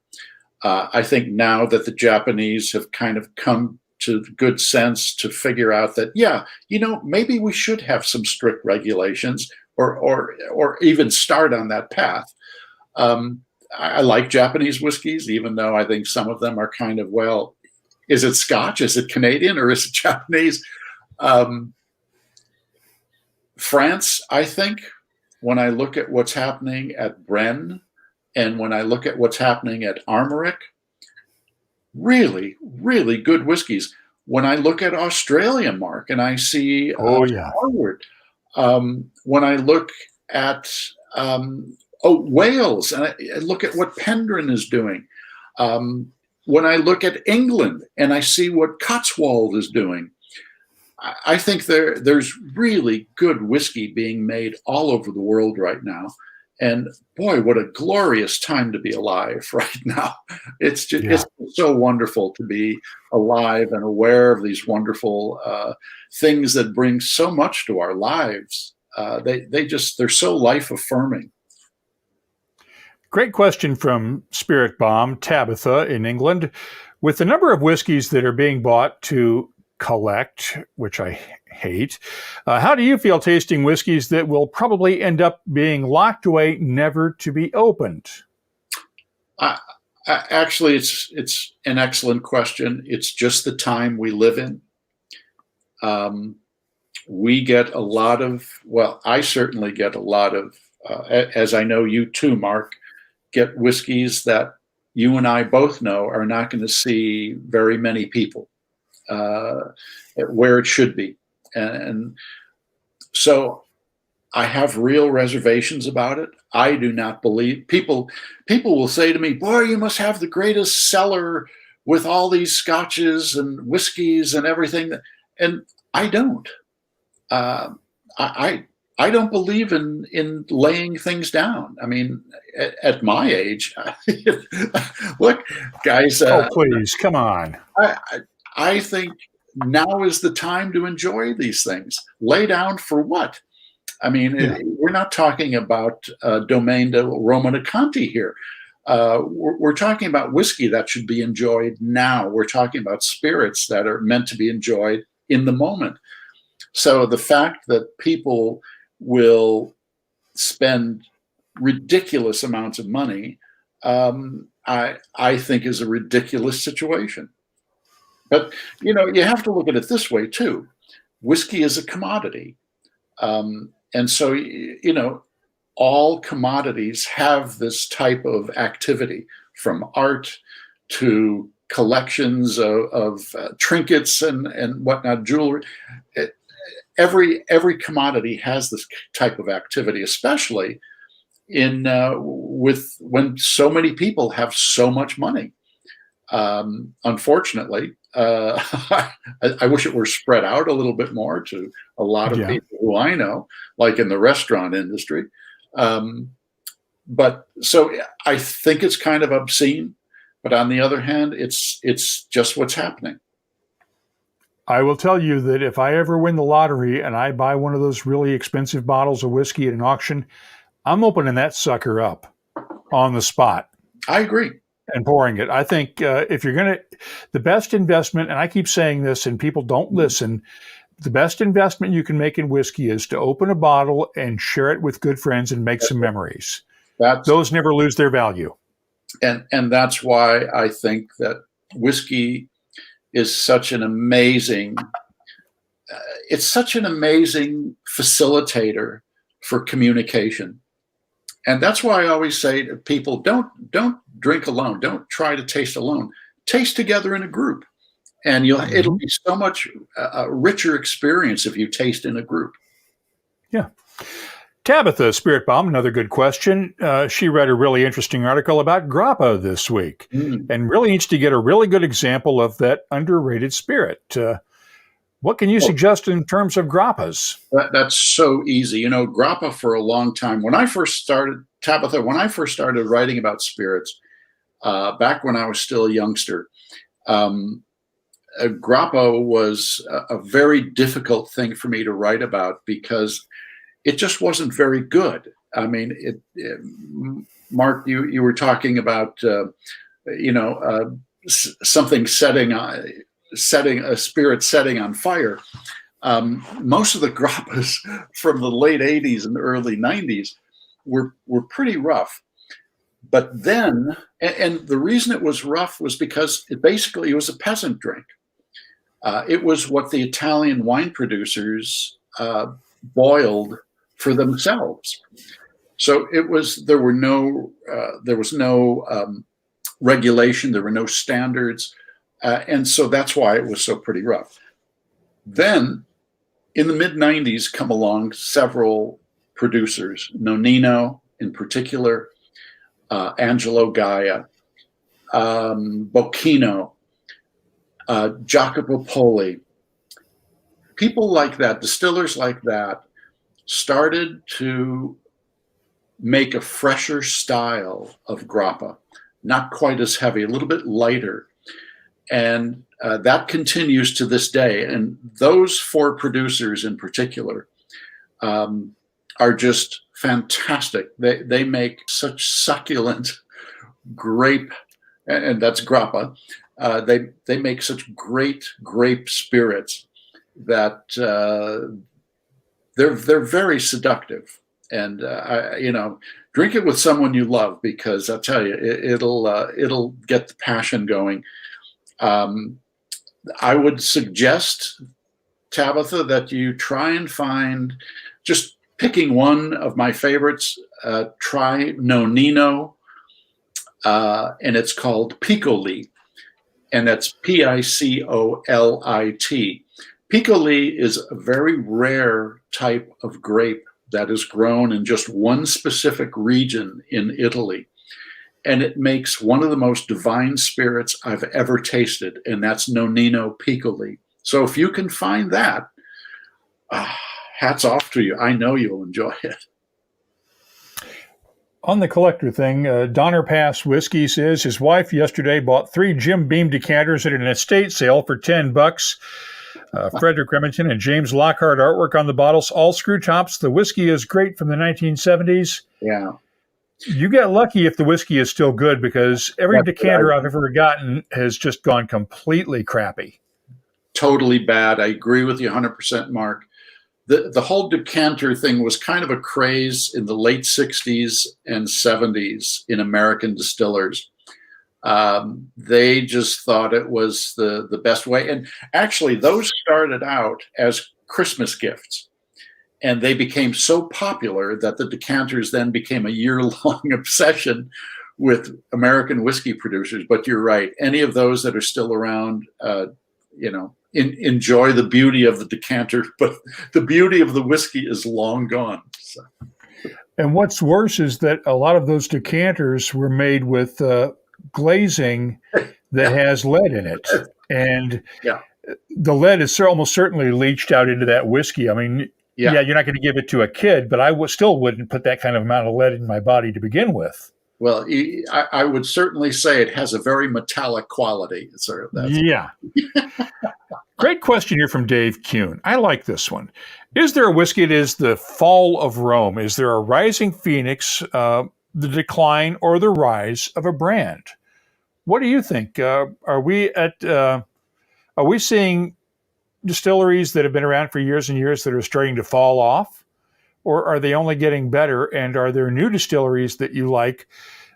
I think now that the Japanese have kind of come to good sense to figure out that, yeah, maybe we should have some strict regulations or even start on that path. I like Japanese whiskeys, even though I think some of them are kind of, well, is it Scotch? Is it Canadian? Or is it Japanese? France, I think, when I look at what's happening at Bren and when I look at what's happening at Armoric, really, really good whiskeys. When I look at Australia, Mark, and I see Harvard, when I look at Wales, and I look at what Pendrin is doing, when I look at England and I see what Cotswold is doing, I think there's really good whiskey being made all over the world right now. And boy, what a glorious time to be alive right now. It's just it's so wonderful to be alive and aware of these wonderful things that bring so much to our lives. They're so life affirming. Great question from Spirit Bomb, Tabitha in England. With the number of whiskeys that are being bought to collect, which I hate, how do you feel tasting whiskeys that will probably end up being locked away, never to be opened? Actually, it's an excellent question. It's just the time we live in. We get a lot of, well, I certainly get a lot of, as I know you too, Mark, get whiskeys that you and I both know are not going to see very many people where it should be. And so I have real reservations about it. I do not believe people will say to me, boy, you must have the greatest cellar with all these scotches and whiskeys and everything. And I don't. I don't believe in laying things down. I mean, at my age, look, guys. Oh, please, come on. I think now is the time to enjoy these things. Lay down for what? I mean, we're not talking about Domaine de Romanée-Conti here. We're talking about whiskey that should be enjoyed now. We're talking about spirits that are meant to be enjoyed in the moment. So the fact that people will spend ridiculous amounts of money, I think is a ridiculous situation. But, you have to look at it this way, too. Whiskey is a commodity. And so, all commodities have this type of activity, from art to collections of trinkets and whatnot, jewelry. Every commodity has this type of activity, especially with when so many people have so much money. Unfortunately, I wish it were spread out a little bit more to a lot of people who I know, like in the restaurant industry. But so I think it's kind of obscene, but on the other hand, it's just what's happening. I will tell you that if I ever win the lottery and I buy one of those really expensive bottles of whiskey at an auction, I'm opening that sucker up on the spot. I agree. And pouring it. I think if you're going to, the best investment, and I keep saying this and people don't listen, the best investment you can make in whiskey is to open a bottle and share it with good friends and make some memories. That's Those never lose their value. and that's why I think that whiskey is such an amazing it's such an amazing facilitator for communication. And that's why I always say to people, don't drink alone. Don't try to taste alone. Taste together in a group. And it'll be so much a richer experience if you taste in a group. Yeah. Tabitha Spirit Bomb, another good question. She read a really interesting article about grappa this week and really needs to get a really good example of that underrated spirit. What can you suggest in terms of grappas? That's so easy. Grappa for a long time. When I first started, Tabitha, when I first started writing about spirits, back when I was still a youngster, grappa was a very difficult thing for me to write about because it just wasn't very good. I mean, Mark, you were talking about, something setting a spirit setting on fire. Most of the grappas from the late 80s and early 90s were pretty rough. But then, and the reason it was rough was because it was a peasant drink. It was what the Italian wine producers boiled for themselves. So there was no regulation, there were no standards. And so that's why it was so pretty rough. Then in the mid-90s come along several producers, Nonino in particular, Angelo Gaia, Bocchino, Jacopo Poli. People like that, distillers like that, started to make a fresher style of grappa, not quite as heavy, a little bit lighter. And that continues to this day. And those four producers in particular are just fantastic. They make such succulent grape, and that's grappa. They make such great grape spirits that they're very seductive. And drink it with someone you love, because I'll tell you, it'll get the passion going. I would suggest, Tabitha, that you try and find, just picking one of my favorites, try Nonino, and it's called Piccoli, and that's Picolit. Piccoli is a very rare type of grape that is grown in just one specific region in Italy. And it makes one of the most divine spirits I've ever tasted, and that's Nonino Piccoli. So if you can find that, hats off to you. I know you'll enjoy it. On the collector thing, Donner Pass Whiskey says his wife yesterday bought 3 Jim Beam decanters at an estate sale for $10. Frederick Remington and James Lockhart artwork on the bottles, all screw tops. The whiskey is great from the 1970s. Yeah. You get lucky if the whiskey is still good, because every decanter I've ever gotten has just gone completely crappy. Totally bad. I agree with you 100%, Mark. The whole decanter thing was kind of a craze in the late 60s and 70s in American distillers. They just thought it was the best way. And actually, those started out as Christmas gifts. And they became so popular that the decanters then became a year-long obsession with American whiskey producers. But you're right. Any of those that are still around, enjoy the beauty of the decanter, but the beauty of the whiskey is long gone. So. And what's worse is that a lot of those decanters were made with glazing that has lead in it. And the lead is almost certainly leached out into that whiskey. I mean, yeah, you're not going to give it to a kid, but I still wouldn't put that kind of amount of lead in my body to begin with. Well, I would certainly say it has a very metallic quality. Yeah. Great question here from Dave Kuhn. I like this one. Is there a whiskey that is the fall of Rome? Is there a rising phoenix, the decline or the rise of a brand? What do you think? Are we seeing distilleries that have been around for years and years that are starting to fall off? or are they only getting better? And are there new distilleries that you like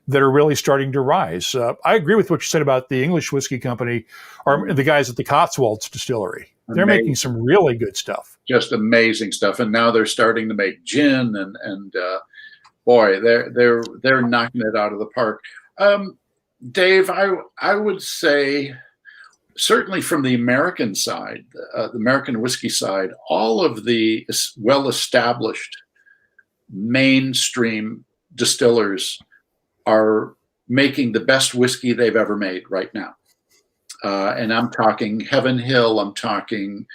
that are really starting to rise? I agree with what you said about the English whiskey company, or the guys at the Cotswolds Distillery. They're making some really good stuff. Just amazing stuff. And now they're starting to make gin, and boy, they're knocking it out of the park. Dave, I would say, certainly from the American side, the American whiskey side, all of the well-established mainstream distillers are making the best whiskey they've ever made right now. And I'm talking Heaven Hill, I'm talking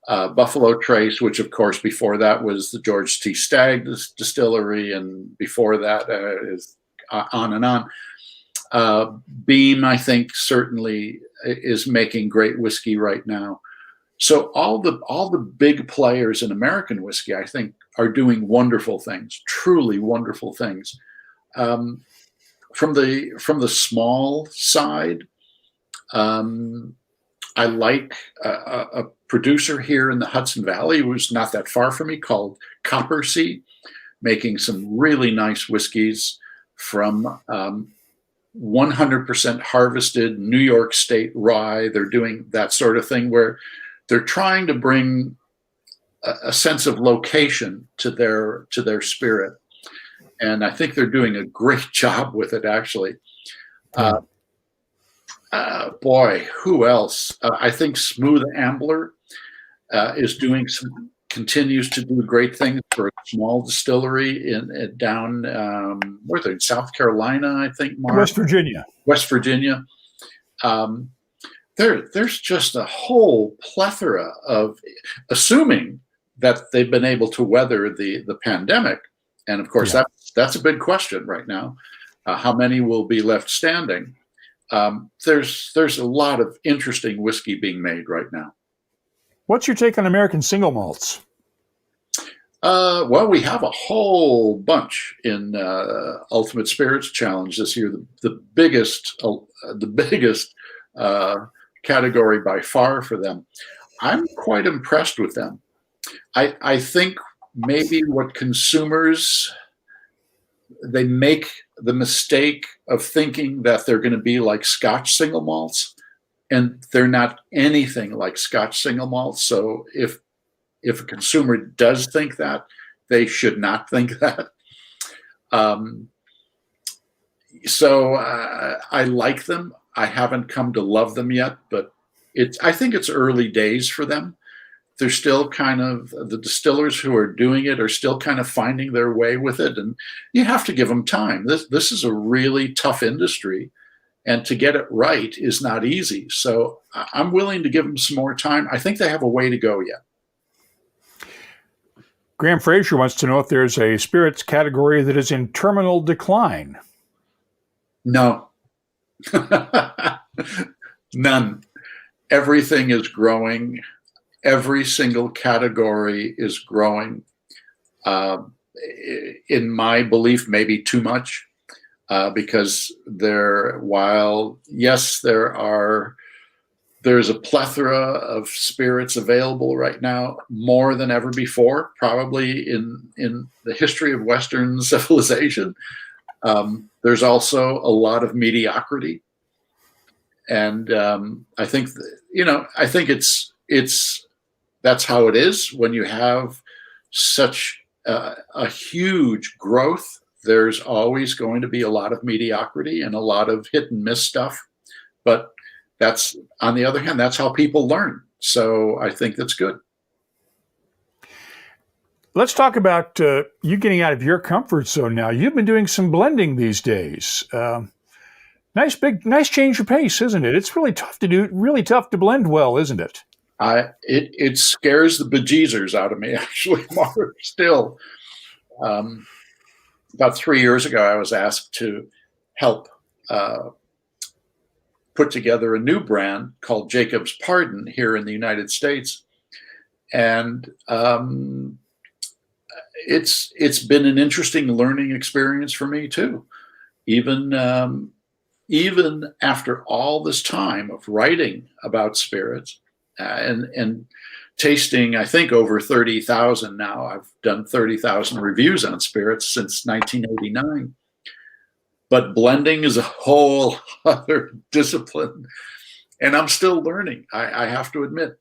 Buffalo Trace, which of course before that was the George T. Stagg distillery, and before that is on and on. Beam, I think, certainly is making great whiskey right now. So all the big players in American whiskey, I think, are doing wonderful things, truly wonderful things. From the small side, I like a producer here in the Hudson Valley who's not that far from me called Copper Sea, making some really nice whiskeys from 100% harvested New York State rye. They're doing that sort of thing where they're trying to bring a sense of location to their spirit. And I think they're doing a great job with it, actually. Boy, who else? I think Smooth Ambler continues to do great things for a small distillery down where they're in South Carolina, I think. Mark? West Virginia. There's just a whole plethora of, assuming that they've been able to weather the pandemic, and of course that's a big question right now. How many will be left standing? There's a lot of interesting whiskey being made right now. What's your take on American single malts? Well, we have a whole bunch in Ultimate Spirits Challenge this year. The biggest category by far for them. I'm quite impressed with them. I think maybe what consumers, they make the mistake of thinking that they're going to be like Scotch single malts, and they're not anything like Scotch single malts. So if a consumer does think that, they should not think that. So I like them. I haven't come to love them yet, but I think it's early days for them. They're still kind of, the distillers who are doing it are still kind of finding their way with it, and you have to give them time. This is a really tough industry, and to get it right is not easy. So I'm willing to give them some more time. I think they have a way to go yet. Graham Fraser wants to know if there's a spirits category that is in terminal decline. No. None. Everything is growing. Every single category is growing. In my belief, maybe too much, because there's a plethora of spirits available right now, more than ever before, probably in the history of Western civilization. There's also a lot of mediocrity, and I think that's how it is when you have such a huge growth. There's always going to be a lot of mediocrity and a lot of hit and miss stuff, but that's, on the other hand, that's how people learn. So I think that's good. Let's talk about you getting out of your comfort zone now. You've been doing some blending these days. Nice change of pace, isn't it? It's really tough to do, really tough to blend well, isn't it? It scares the bejeezers out of me, actually, Mark, still. About 3 years ago, I was asked to help put together a new brand called Jacob's Pardon here in the United States. And it's been an interesting learning experience for me too. Even after all this time of writing about spirits and tasting, I think, over 30,000 now. I've done 30,000 reviews on spirits since 1989. But blending is a whole other discipline. And I'm still learning. I have to admit,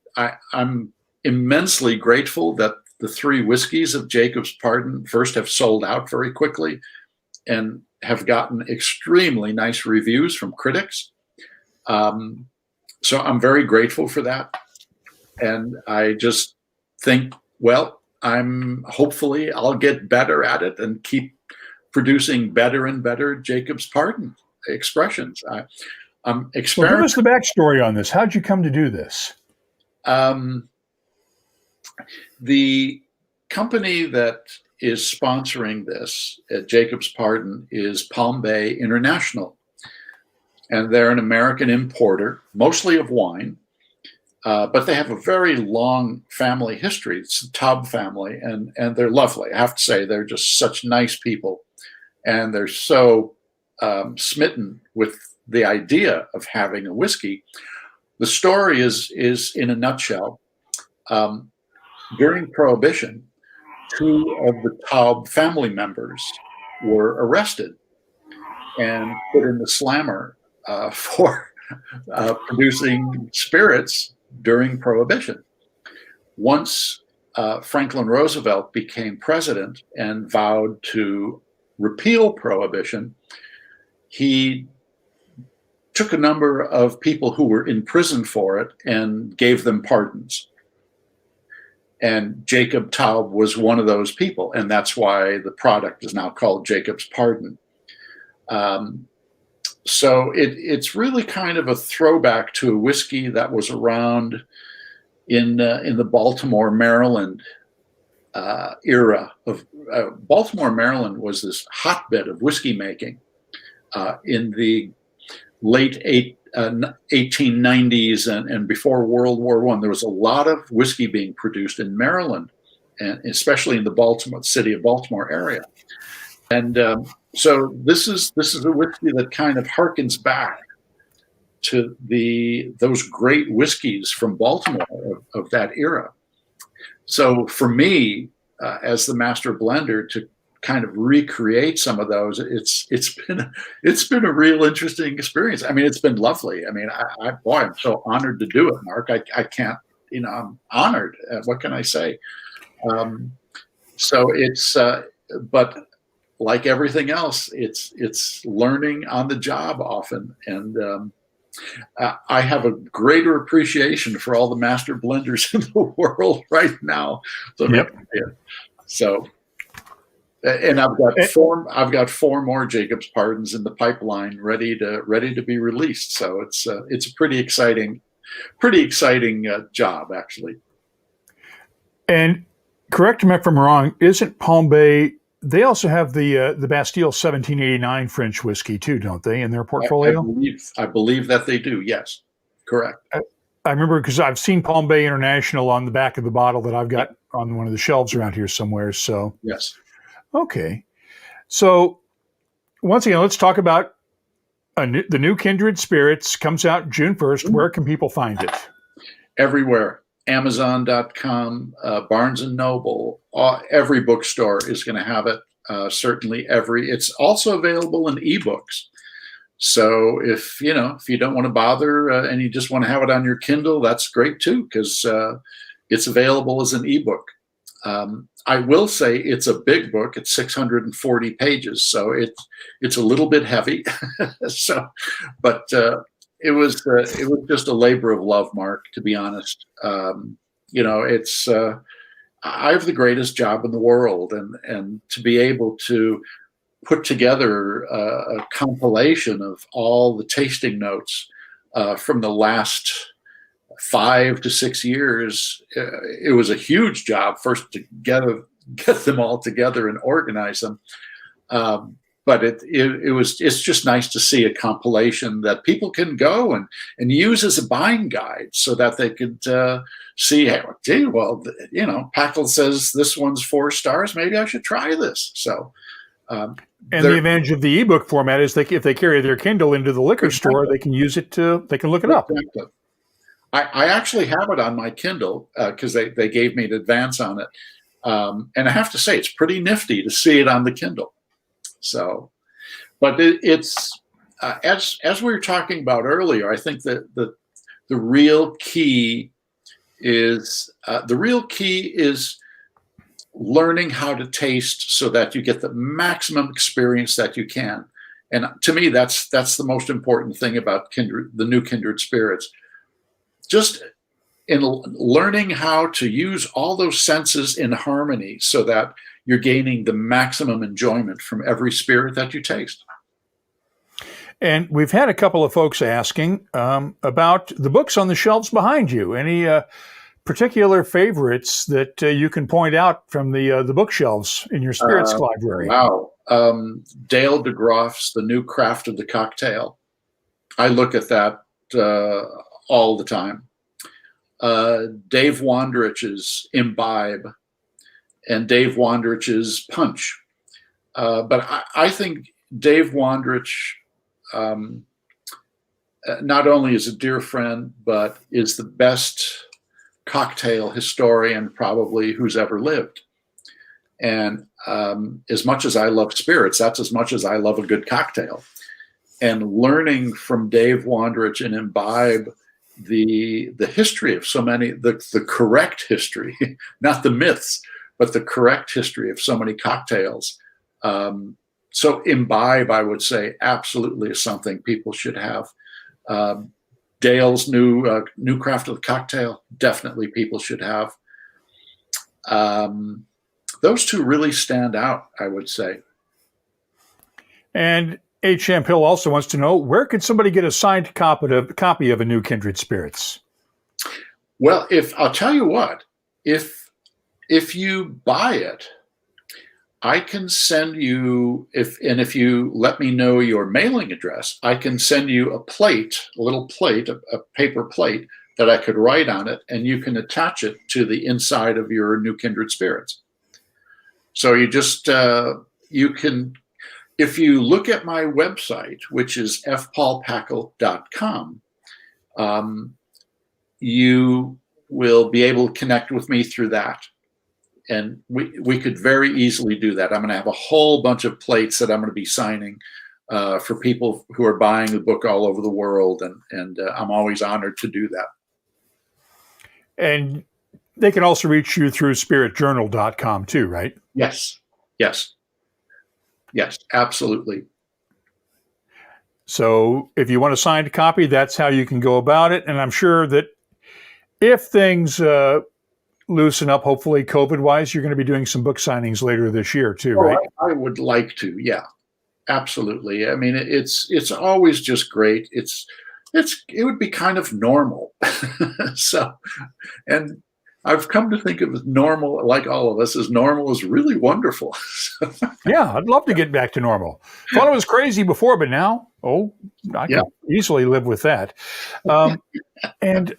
I'm immensely grateful that the 3 whiskeys of Jacob's Pardon first have sold out very quickly and have gotten extremely nice reviews from critics. So I'm very grateful for that. And I just think, well, hopefully I'll get better at it and keep producing better and better Jacob's Pardon expressions. I'm experimenting. Well, give us the backstory on this. How'd you come to do this? The company that is sponsoring this at Jacob's Pardon is Palm Bay International. And they're an American importer, mostly of wine, but they have a very long family history. It's the Taub family, and they're lovely. I have to say, they're just such nice people. And they're so smitten with the idea of having a whiskey. The story is in a nutshell. During Prohibition, 2 of the Taub family members were arrested and put in the slammer for producing spirits during Prohibition. Once Franklin Roosevelt became president and vowed to repeal Prohibition, he took a number of people who were in prison for it and gave them pardons. And Jacob Taub was one of those people, and that's why the product is now called Jacob's Pardon. So it's really kind of a throwback to a whiskey that was around in the Baltimore, Maryland era. Of Baltimore, Maryland was this hotbed of whiskey making in the late 1890s and before World War I. There was a lot of whiskey being produced in Maryland, and especially in the city of Baltimore area. And so this is a whiskey that kind of harkens back to those great whiskeys from Baltimore of that era. So for me, as the master blender, to kind of recreate some of those, it's been a real interesting experience. I mean, it's been lovely. I mean, I'm so honored to do it, Mark. I can't, I'm honored. What can I say? So it's, but like everything else, it's learning on the job often, and I have a greater appreciation for all the master blenders in the world right now. So, yep. So, and I've got 4 more Jacob's Pardons in the pipeline, ready to be released. So it's a pretty exciting job, actually. And correct me if I'm wrong, isn't Palm Bay? They also have the Bastille 1789 French whiskey too, don't they, in their portfolio? I believe that they do. Yes, correct. I remember because I've seen Palm Bay International on the back of the bottle that I've got on one of the shelves around here somewhere. So yes. Okay. So once again, let's talk about the new Kindred Spirits. Comes out June 1st. Where can people find it? Everywhere. Amazon.com, Barnes & Noble, every bookstore is going to have it. Certainly it's also available in ebooks. So if you don't want to bother and you just want to have it on your Kindle, that's great too, because it's available as an ebook. I will say it's a big book. It's 640 pages, so it's a little bit heavy. But it was just a labor of love, Mark, to be honest. It's I have the greatest job in the world, and to be able to put together a compilation of all the tasting notes from the last 5 to 6 years, it was a huge job first to get them all together and organize them. But it's just nice to see a compilation that people can go and use as a buying guide, so that they could see, hey, well, Pacult says this one's 4 stars. Maybe I should try this. So, and the advantage of the ebook format is if they carry their Kindle into the liquor store, they can use it they can look it up. Exactly. I actually have it on my Kindle because they gave me an advance on it. And I have to say, it's pretty nifty to see it on the Kindle. So, but it's as we were talking about earlier, I think that the real key is learning how to taste so that you get the maximum experience that you can. And to me, that's the most important thing about the new Kindred Spirits. Just in learning how to use all those senses in harmony so that you're gaining the maximum enjoyment from every spirit that you taste. And we've had a couple of folks asking about the books on the shelves behind you. Any particular favorites that you can point out from the bookshelves in your spirits library? Wow. Dale DeGroff's The New Craft of the Cocktail. I look at that all the time. Dave Wondrich's Imbibe and Dave Wondrich's Punch. But I think Dave Wondrich not only is a dear friend, but is the best cocktail historian probably who's ever lived. And as much as I love spirits, that's as much as I love a good cocktail. And learning from Dave Wondrich and Imbibe the history of so many, the correct history, not the myths, but the correct history of so many cocktails. So Imbibe, I would say, absolutely is something people should have. Dale's new craft of the cocktail, definitely people should have. Those two really stand out, I would say. And H.M. Hill also wants to know, where could somebody get a signed copy of a new Kindred Spirits? Well, I'll tell you what, if you buy it, I can send you, if you let me know your mailing address, I can send you a little plate, a paper plate that I could write on it, and you can attach it to the inside of your new Kindred Spirits. So you just, you can, if you look at my website, which is fpaulpacult.com, you will be able to connect with me through that. And we could very easily do that. I'm going to have a whole bunch of plates that I'm going to be signing for people who are buying the book all over the world. And I'm always honored to do that. And they can also reach you through spiritjournal.com too, right? Yes, absolutely. So if you want a signed copy, that's how you can go about it. And I'm sure that if things loosen up, hopefully COVID-wise, you're going to be doing some book signings later this year too, right? I would like to, yeah, absolutely. I mean, it's always just great. It would be kind of normal. So, and I've come to think of normal, like all of us, as normal is really wonderful. Yeah, I'd love to get back to normal. Thought it was crazy before, but now, I can easily live with that. And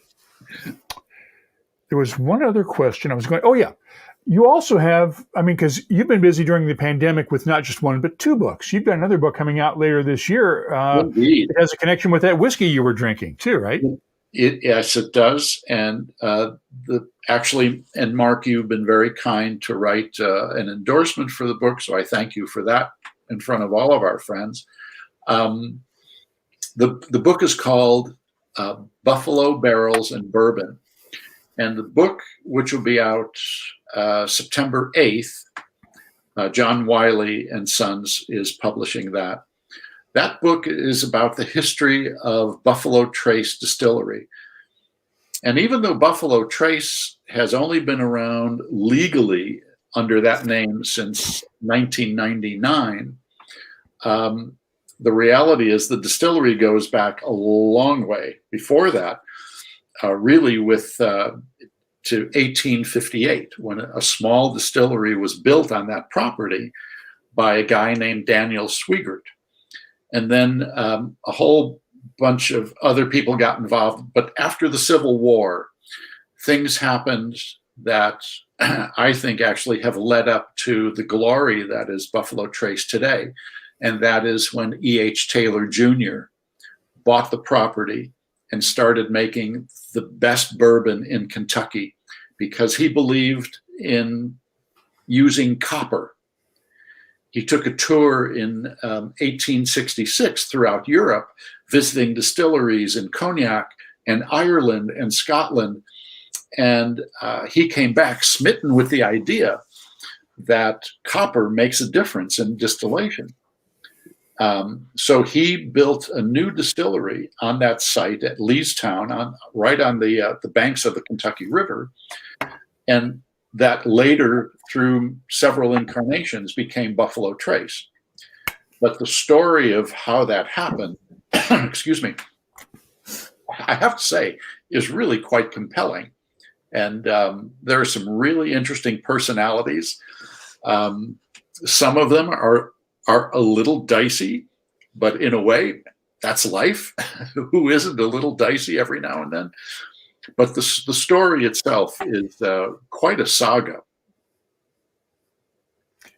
there was one other question I was going, you also have, because you've been busy during the pandemic with not just one, but two books. You've got another book coming out later this year. Indeed. It has a connection with that whiskey you were drinking too, right? Yes, it does. And and Mark, you've been very kind to write an endorsement for the book. So I thank you for that in front of all of our friends. The book is called Buffalo Barrels and Bourbon. And the book, which will be out September 8th, John Wiley and Sons is publishing that. That book is about the history of Buffalo Trace Distillery. And even though Buffalo Trace has only been around legally under that name since 1999, the reality is the distillery goes back a long way before that, really to 1858, when a small distillery was built on that property by a guy named Daniel Swigert. And then a whole bunch of other people got involved. But after the Civil War, things happened that I think actually have led up to the glory that is Buffalo Trace today. And that is when E.H. Taylor Jr. bought the property and started making the best bourbon in Kentucky because he believed in using copper. He took a tour in 1866 throughout Europe, visiting distilleries in Cognac and Ireland and Scotland. And he came back smitten with the idea that copper makes a difference in distillation. So he built a new distillery on that site at Leestown, right on the banks of the Kentucky River. And that later, through several incarnations, became Buffalo Trace. But the story of how that happened, excuse me, I have to say, is really quite compelling. And there are some really interesting personalities. Some of them are a little dicey, but in a way, that's life. Who isn't a little dicey every now and then? But the story itself is quite a saga.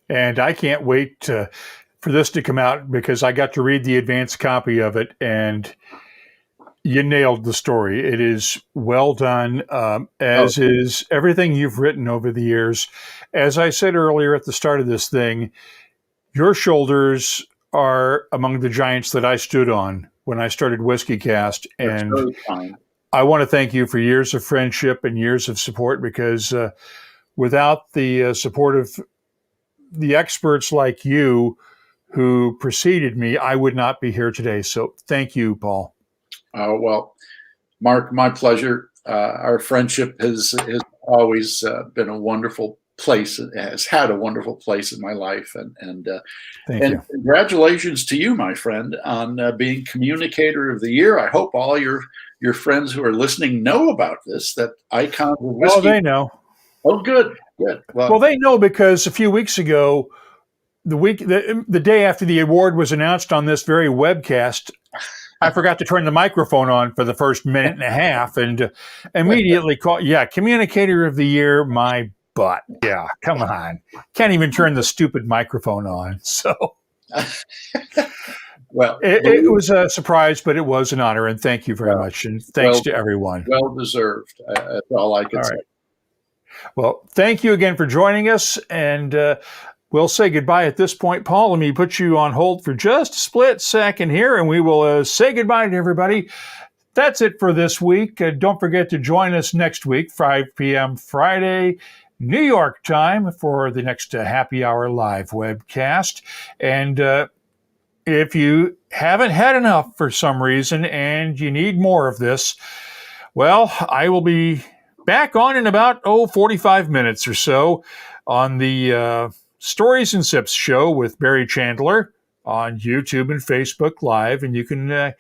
And I can't wait for this to come out because I got to read the advanced copy of it, and you nailed the story. It is well done, as is everything you've written over the years. As I said earlier at the start of this thing, your shoulders are among the giants that I stood on when I started WhiskyCast. And That's very kind. I want to thank you for years of friendship and years of support, because without the support of the experts like you who preceded me, I would not be here today. So thank you, Paul. Well, Mark, my pleasure. Our friendship has always been a wonderful place. It has had a wonderful place in my life. And Thank you. Congratulations to you, my friend, on being Communicator of the Year. I hope all your friends who are listening know about this, that Icon of Whiskey. Oh, they know. Oh, good. Well, they know because a few weeks ago, the day after the award was announced on this very webcast, I forgot to turn the microphone on for the first minute and a half, and immediately called, Communicator of the Year, my butt. Yeah, come on. Can't even turn the stupid microphone on. So well, it was a surprise, but it was an honor, and thank you very much. And thanks to everyone. Well deserved. That's all I can say. Right. Well, thank you again for joining us, and we'll say goodbye at this point. Paul, let me put you on hold for just a split second here, and we will say goodbye to everybody. That's it for this week. Don't forget to join us next week, 5 p.m. Friday, New York time, for the next Happy Hour live webcast. And if you haven't had enough for some reason and you need more of this, well, I will be back on in about 45 minutes or so on the Stories and Sips show with Barry Chandler on YouTube and Facebook Live, and you can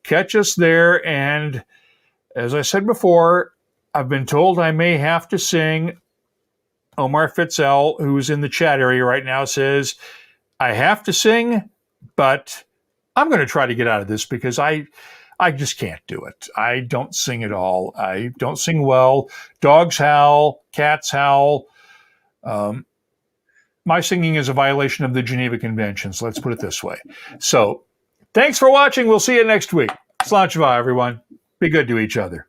catch us there. And as I said before, I've been told I may have to sing. Omar Fitzel, who's in the chat area right now, says I have to sing, but I'm going to try to get out of this because I just can't do it. I don't sing at all. I don't sing well. Dogs howl, cats howl. My singing is a violation of the Geneva Conventions. Let's put it this way. So thanks for watching. We'll see you next week. Sláinte mhath, everyone. Be good to each other.